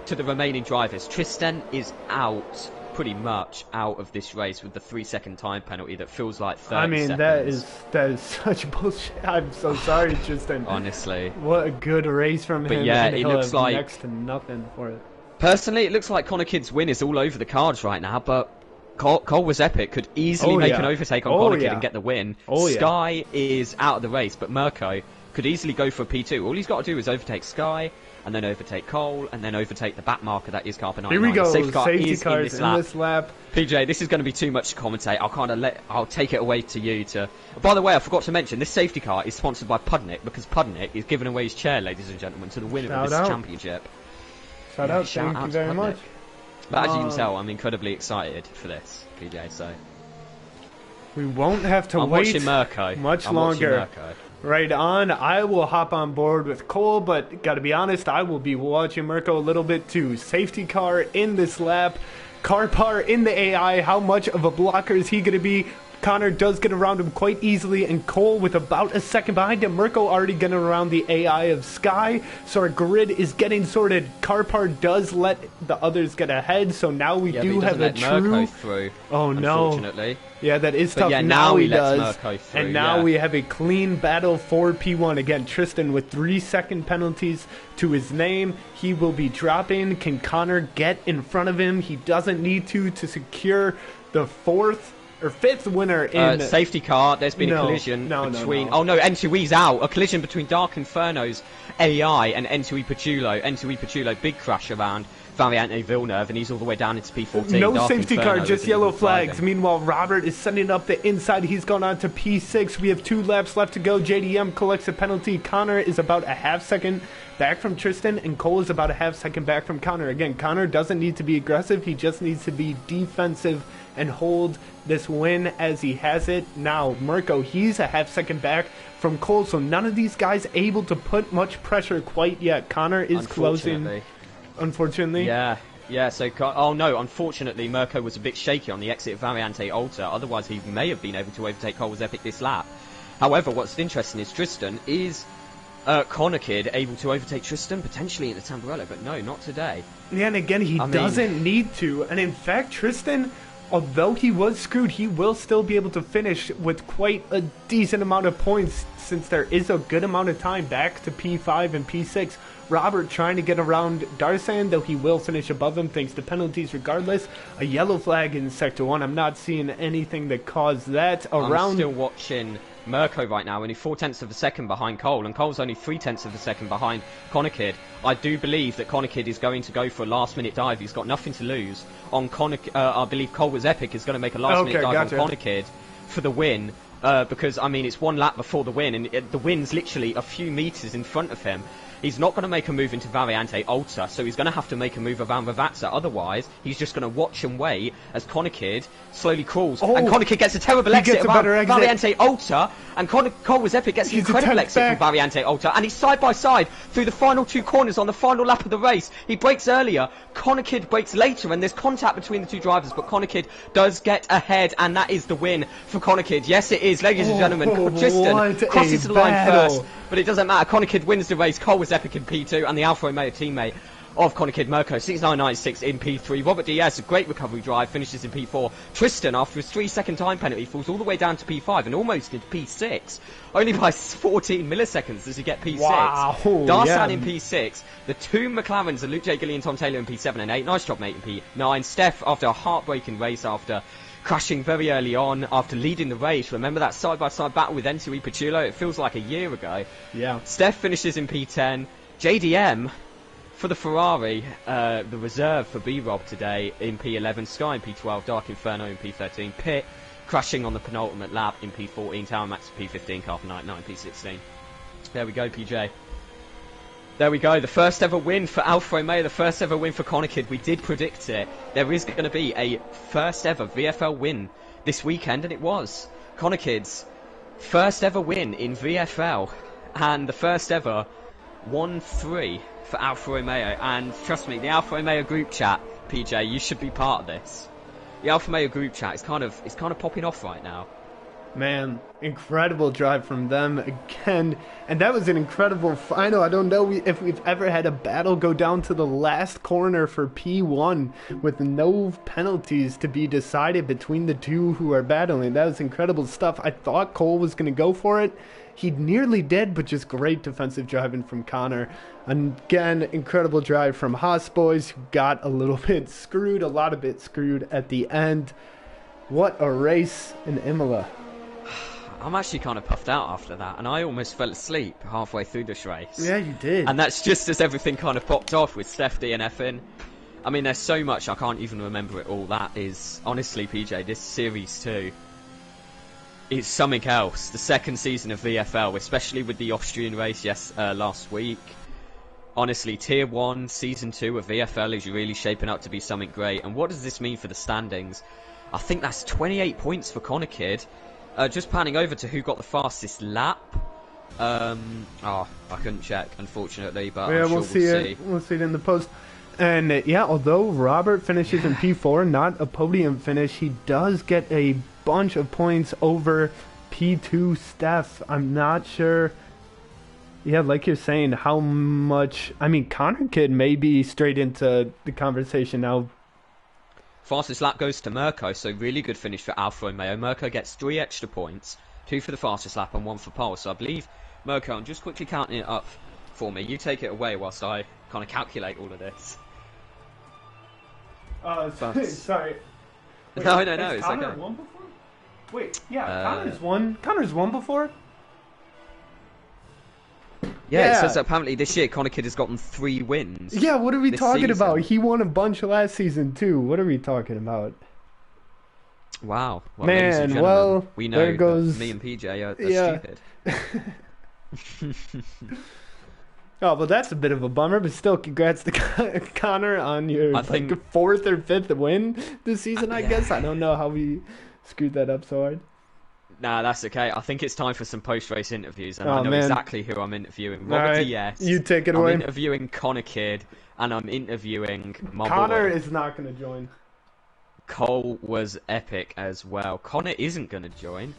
to the remaining drivers. Tristan is out, pretty much out of this race with the 3-second time penalty that feels like 30 I mean, seconds. that is such bullshit. I'm so sorry, Tristan. Honestly. What a good race from But him. yeah, and it he'll looks have like- next to nothing for it. Personally, it looks like Conakid's win is all over the cards right now, but Cole was epic, could easily Oh, make yeah. an overtake on Oh, Conakid yeah. and get the win. Oh, yeah. Sky is out of the race, but Mirko could easily go for a P2. All he's got to do is overtake Sky, and then overtake Cole, and then overtake the back marker that is Carper 99. Here we go. The safety car Safety is cars in this lap. PJ, this is going to be too much to commentate. I'll take it away to you to... By the way, I forgot to mention, this safety car is sponsored by Pudnick, because Pudnick is giving away his chair, ladies and gentlemen, to the winner Shout of this out. championship. Shout Yeah, out. shout Thank out you to very Pudnick. much. But as you can tell, I'm incredibly excited for this, PJ, so... We won't have to I'm wait watching Mirko. much I'm longer. watching Mirko. Right on. I will hop on board with Cole, but gotta be honest, I will be watching Mirko a little bit too. Safety car in this lap. Karpar in the AI. How much of a blocker is he gonna be? Connor does get around him quite easily, and Cole with about a second behind him. Mirko already getting around the AI of Sky, so our grid is getting sorted. Karpar does let the others get ahead, so now we Yeah, do but he have a doesn't let true... Mirko through, Oh, no. unfortunately. Yeah, that is But tough. yeah, now now he he lets does. Mirko through, And now yeah. we have a clean battle for P1. Again, Tristan with 3-second penalties to his name. He will be dropping. Can Connor get in front of him? He doesn't need to secure the 5th winner in... Safety car, there's been a No, collision no, between... no. Oh no, N2E's out. A collision between Dark Inferno's AI and N2E Pachulo. N2E Pachulo, big crash around Variante Villeneuve, and he's all the way down into P14. No Dark safety Inferno car, just isn't yellow even flags. driving. Meanwhile, Robert is sending up the inside. He's gone on to P6. We have 2 laps left to go. JDM collects a penalty. Connor is about a half second back from Tristan, and Cole is about a half second back from Connor. Again, Connor doesn't need to be aggressive. He just needs to be defensive and hold this win as he has it. Now, Mirko, he's a half second back from Cole, so none of these guys able to put much pressure quite yet. Connor is closing, unfortunately. Yeah, so... Oh no, unfortunately, Mirko was a bit shaky on the exit of Variante Alta. Otherwise, he may have been able to overtake Cole's Epic this lap. However, what's interesting is Tristan is Connor Kid able to overtake Tristan, potentially in the Tamburello, but no, not today. Yeah, and again, he doesn't need to. And in fact, Tristan, although he was screwed, he will still be able to finish with quite a decent amount of points since there is a good amount of time back to P5 and P6. Robert trying to get around Darsan, though he will finish above him thanks to penalties regardless. A yellow flag in Sector 1. I'm not seeing anything that caused that. I'm still watching Mirko right now, only 0.4 of a second behind Cole, and Cole's only 0.3 of a second behind Connor Kid. I do believe that Connor Kid is going to go for a last-minute dive. He's got nothing to lose. On Connor, I believe Cole was epic is going to make a last-minute dive on Connor Kid for the win. Because, I mean, it's one lap before the win, and the win's literally a few metres in front of him. He's not going to make a move into Variante Alta, so he's going to have to make a move around Ravazza. Otherwise, he's just going to watch and wait as Connor Kid slowly crawls. And Connor Kid gets a terrible exit around Variante Alta, and Cole was epic, gets an incredible exit from Variante Alta, and he's side by side through the final two corners on the final lap of the race. He brakes earlier, Connor Kid brakes later, and there's contact between the two drivers, but Connor Kid does get ahead, and that is the win for Connor Kid. Yes, it is, ladies and gentlemen. Tristan crosses the line first, but it doesn't matter. Connor Kid wins the race. Cole was epic in P2, and the Alfa Romeo teammate of Connor Kid, Mirko, 6996 in P3. Robert Diaz, a great recovery drive, finishes in P4. Tristan, after his 3-second time penalty, falls all the way down to P5 and almost into P6. Only by 14 milliseconds does he get P6. Wow, Darsan in P6. The two McLarens, Luke J. Gilly and Tom Taylor in P7 and 8. Nice job, mate, in P9. Steph, after a heartbreaking race, after crashing very early on, after leading the race. Remember that side-by-side battle with Enzo Ipaciulo? It feels like a year ago. Yeah. Steph finishes in P10. JDM for the Ferrari, the reserve for B-Rob today in P11, Sky in P12, Dark Inferno in P13, Pitt crashing on the penultimate lap in P14, Tower Max in P15, Carlton Knight in P16. There we go, PJ. There we go, the first ever win for Alfa Romeo, the first ever win for Connor Kid. We did predict it. There is going to be a first ever VFL win this weekend, and it was. Connor Kid's first ever win in VFL, and the first ever 1-3 for Alfa Romeo. And trust me, the Alfa Romeo group chat, PJ, you should be part of this. The Alfa Romeo group chat is kind of popping off right now. Man, incredible drive from them again. And that was an incredible final. I don't know if we've ever had a battle go down to the last corner for P1 with no penalties to be decided between the two who are battling. That was incredible stuff. I thought Cole was going to go for it. He nearly did, but just great defensive driving from Connor. And again, incredible drive from Haas boys, who got a lot of bit screwed at the end. What a race in Imola. I'm actually kind of puffed out after that, and I almost fell asleep halfway through this race. Yeah, you did. And that's just as everything kind of popped off with Steph DNF in. I mean, there's so much, I can't even remember it all. That is, honestly, PJ, this Series 2 is something else. The second season of VFL, especially with the Austrian race last week. Honestly, Tier 1, Season 2 of VFL is really shaping up to be something great. And what does this mean for the standings? I think that's 28 points for Connor Kid. Just panning over to who got the fastest lap. I couldn't check, unfortunately, but yeah, I'm sure we'll see. We'll see it in the post. And yeah, although Robert finishes in P4, not a podium finish, he does get a bunch of points over P2 Steph. I'm not sure. Yeah, like you're saying, how much. I mean, Connor Kid may be straight into the conversation now. Fastest lap goes to Mirko, so really good finish for Alfa Romeo. Mirko gets 3 extra points, 2 for the fastest lap and 1 for pole. So I believe, Mirko, I'm just quickly counting it up for me. You take it away whilst I kind of calculate all of this. Sorry. Wait, no, it's Connor okay. Won before? Wait, yeah, Connor's won before? Yeah, it says that apparently this year Connor Kid has gotten 3 wins. Yeah, what are we talking season. about? He won a bunch last season too. What are we talking about? Wow. Well, man, well, we know there goes... me and PJ are stupid. Oh, well, that's a bit of a bummer, but still, congrats to Connor on your 4th or 5th win this season, I guess. I don't know how we screwed that up so hard. Nah, that's okay. I think it's time for some post-race interviews, and I know exactly who I'm interviewing. Robert Diaz. You take it away. I'm interviewing Connor Kid, and I'm interviewing my Connor boy. is not going to join. Cole was epic as well. Connor isn't going to join.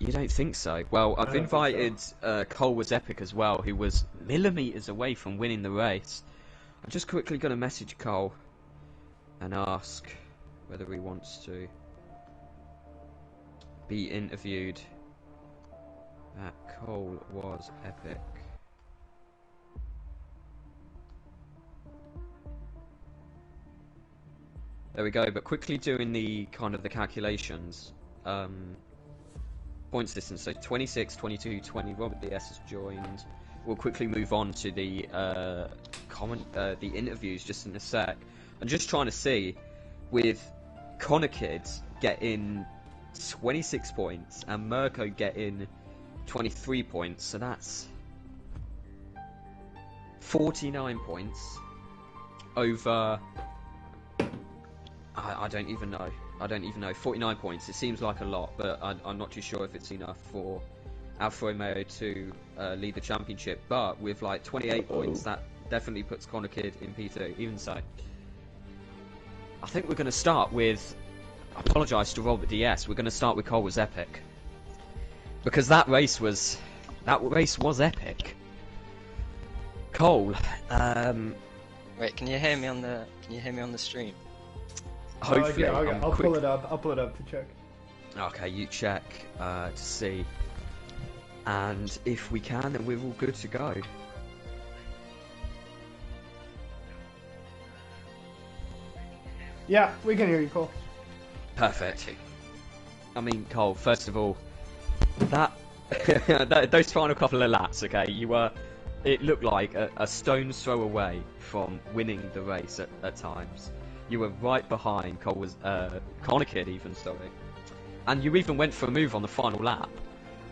You don't think so? Well, I've I don't think invited Cole Was Epic as well, who was millimetres away from winning the race. I'm just quickly going to message Cole and ask whether he wants to be interviewed at Cole Was Epic. There we go, but quickly doing the kind of the calculations. Points distance, so 26, 22, 20, Robert DS has joined. We'll quickly move on to the the interviews just in a sec. I'm just trying to see, with Connor Kids getting 26 points and Mirko getting 23 points, so that's 49 points over... I don't even know. 49 points. It seems like a lot, but I'm not too sure if it's enough for Alfa Romeo to lead the championship. But with like 28 points, that definitely puts Connor Kidd in P2. Even so, I think we're going to start with... I apologise to Robert DS. We're going to start with Cole Was Epic, because that race was epic. Cole, wait, can you hear me on the stream? hopefully, yeah, I'm I'll quick. pull it up. I'll pull it up to check. Okay, you check to see, and if we can, then we're all good to go. Yeah, we can hear you, Cole. Perfect. I mean, Cole, first of all, that those final couple of laps, okay, you were... It looked like a stone's throw away from winning the race at times. You were right behind Connor Kidd even, sorry. And you even went for a move on the final lap.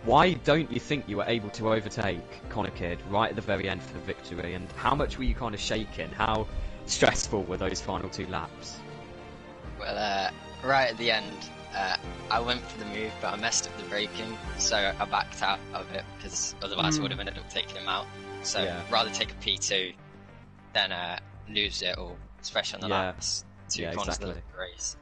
Why don't you think you were able to overtake Connor Kidd right at the very end for the victory? And how much were you kind of shaking? How stressful were those final two laps? Well, right at the end, I went for the move, but I messed up the braking, so I backed out of it, because otherwise I would have ended up taking him out. So Yeah. rather take a P2 than lose it, or especially on the last two corners of the race.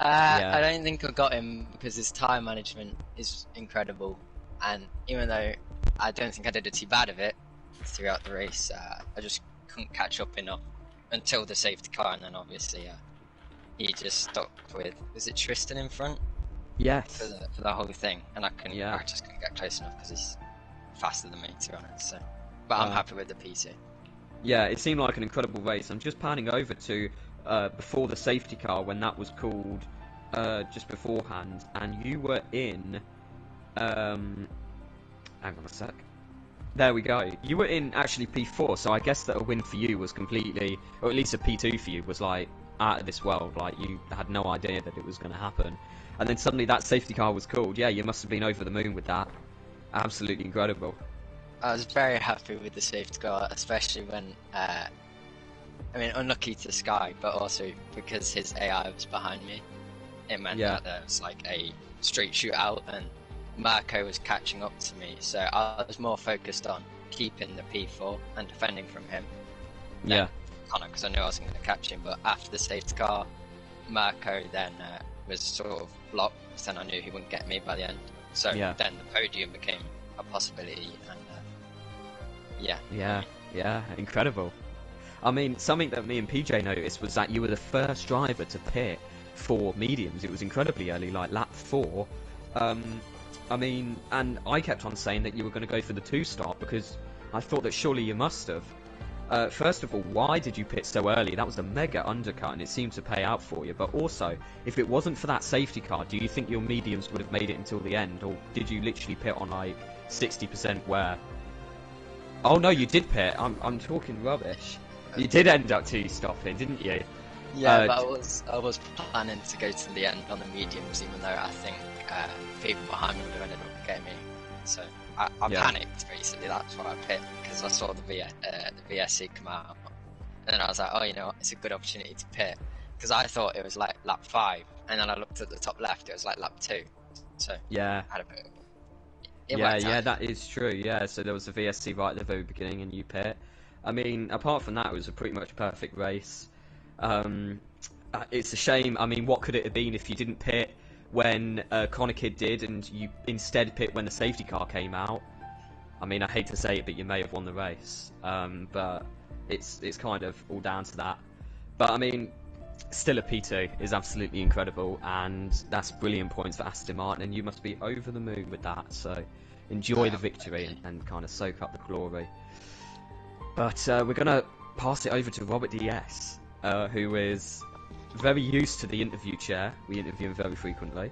I don't think I got him because his time management is incredible, and even though I don't think I did too bad of it throughout the race, I just couldn't catch up enough until the safety car, and then obviously he just stuck with, was it Tristan in front? Yes. For the whole thing, and I Yeah. just couldn't get close enough because he's faster than me, to be honest. So, but I'm happy with the P2. Yeah, it seemed like an incredible race. I'm just panning over to before the safety car when that was called just beforehand, and you were in... hang on a sec. There we go. You were in actually P4, so I guess that a win for you was completely, or at least a P2 for you was like out of this world. Like you had no idea that it was going to happen, and then suddenly that safety car was called. Yeah, you must have been over the moon with that. Absolutely incredible. I was very happy with the safety car, especially when, unlucky to Sky, but also because his AI was behind me. It meant that there was like a straight shootout, and Marco was catching up to me, so I was more focused on keeping the P4 and defending from him. Yeah. Connor, because I knew I wasn't going to catch him, but after the safety car, Marco then was sort of blocked, and I knew he wouldn't get me by the end. So then the podium became a possibility, and Yeah, incredible. I mean, something that me and PJ noticed was that you were the first driver to pit for mediums. It was incredibly early, like lap 4. I mean, and I kept on saying that you were going to go for the 2-stop because I thought that surely you must have. First of all, why did you pit so early? That was a mega undercut and it seemed to pay out for you. But also, if it wasn't for that safety car, do you think your mediums would have made it until the end? Or did you literally pit on like 60% wear? Oh no, you did pit. I'm talking rubbish. You did end up 2-stopping, didn't you? Yeah, but I was planning to go to the end on the mediums, even though I think people behind me would have ended up getting me. So I panicked, basically. That's why I pit, because I saw the VSC come out, and then I was like, oh, you know what? It's a good opportunity to pit, because I thought it was like lap 5, and then I looked at the top left, it was like lap 2. So I had a bit. That is true. Yeah, so there was a VSC right at the very beginning, and you pit. I mean, apart from that, it was a pretty much perfect race. It's a shame. I mean, what could it have been if you didn't pit? when Connor Kidd did, and you instead pit when the safety car came out, I mean, I hate to say it, but you may have won the race. But it's kind of all down to that. But I mean, still a P2 is absolutely incredible, and that's brilliant points for Aston Martin, and you must be over the moon with that. So enjoy the victory and kind of soak up the glory. But we're going to pass it over to Robert DS, who is very used to the interview chair. We interview him very frequently,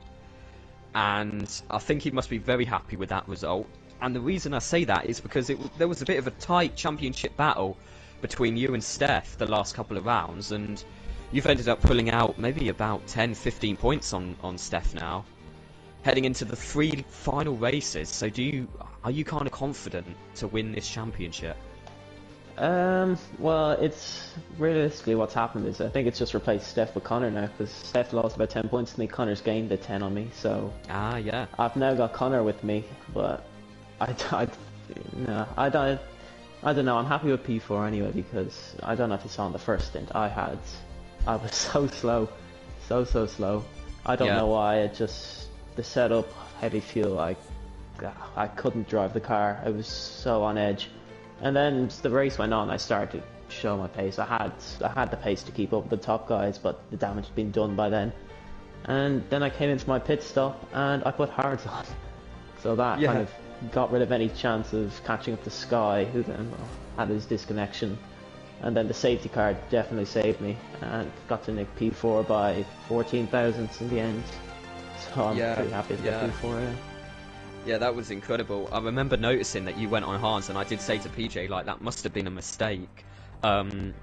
and I think he must be very happy with that result. And the reason I say that is because there was a bit of a tight championship battle between you and Steph the last couple of rounds, and you've ended up pulling out maybe about 10-15 points on Steph now, heading into the 3 final races. So are you kind of confident to win this championship? Well, it's realistically what's happened is I think it's just replaced Steph with Connor now, because Steph lost about 10 points to me, Connor's gained the 10 on me, so yeah, I've now got Connor with me, but I don't know, I'm happy with P4 anyway, because I don't know if you saw in the first stint I was so slow, so slow. I don't know why, the setup, heavy fuel, I couldn't drive the car, I was so on edge. And then as the race went on, I started to show my pace. I had the pace to keep up with the top guys, but the damage had been done by then. And then I came into my pit stop and I put hards on. So that kind of got rid of any chance of catching up to Sky, who then had his disconnection. And then the safety car definitely saved me and got to nick P4 by 14 thousandths in the end. So I'm pretty happy with P4, Yeah, that was incredible. I remember noticing that you went on hards, and I did say to PJ, like, that must have been a mistake. And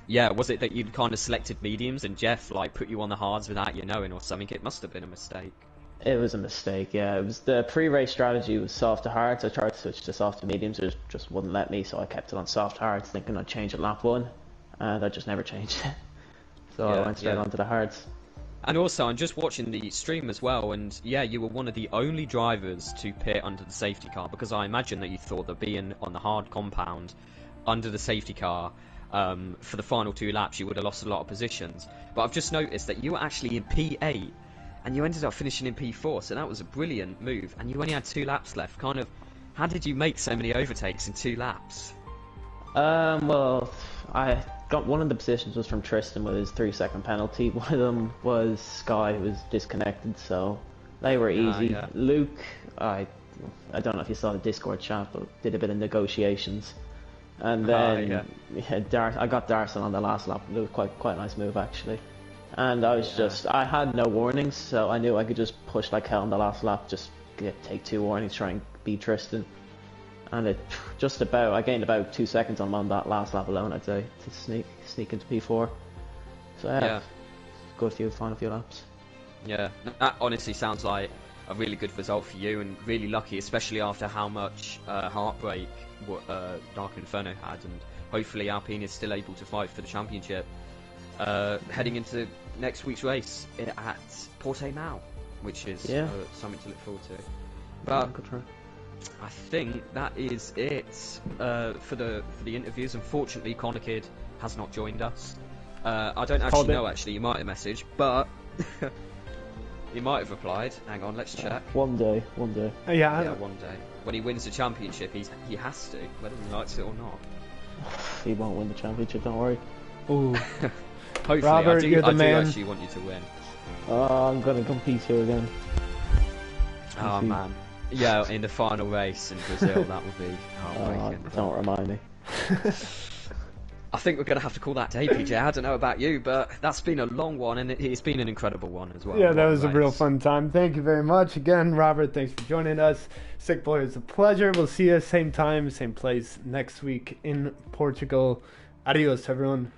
yeah, was it that you'd kind of selected mediums and Jeff, like, put you on the hards without you knowing or something? It must have been a mistake. It was a mistake, yeah. It was the pre-race strategy was soft to hards. I tried to switch to soft to mediums, it just wouldn't let me, so I kept it on soft hards, thinking I'd change at lap 1, and I just never changed it. So I went straight onto the hards. And also, I'm just watching the stream as well, and yeah, you were one of the only drivers to pit under the safety car, because I imagine that you thought that being on the hard compound under the safety car for the final 2 laps, you would have lost a lot of positions. But I've just noticed that you were actually in P8, and you ended up finishing in P4, so that was a brilliant move, and you only had 2 laps left. Kind of, how did you make so many overtakes in 2 laps? Well, I got one of the positions was from Tristan with his 3-second penalty. One of them was Sky, who was disconnected, so they were easy. Luke, I don't know if you saw the Discord chat, but did a bit of negotiations. And then I got Darson on the last lap. It was quite a nice move actually. And I was I had no warnings, so I knew I could just push like hell on the last lap, just take 2 warnings, try and beat Tristan. And I gained about 2 seconds on him on that last lap alone, I'd say, to sneak into P4. So good final few laps. Yeah, that honestly sounds like a really good result for you, and really lucky, especially after how much heartbreak Dark Inferno had, and hopefully Alpine is still able to fight for the championship. Heading into next week's race at Portimao, which is something to look forward to. But good try. I think that is it for the interviews. Unfortunately, Connor Kidd has not joined us. I don't actually know. Actually, he might have messaged, but he might have replied. Hang on, let's check. One day. Yeah, one day. When he wins the championship, he has to, whether he likes it or not. He won't win the championship. Don't worry. Ooh. Hopefully, Robert, I do actually want you to win. I'm gonna compete here again. Oh man. Yeah, in the final race in Brazil, that would be heartbreaking. Don't remind me. I think we're going to have to call that day, PJ. I don't know about you, but that's been a long one, and it's been an incredible one as well. Yeah, that was a real fun time. Thank you very much. Again, Robert, thanks for joining us. Sick Boy, it's a pleasure. We'll see you same time, same place next week in Portugal. Adios, everyone.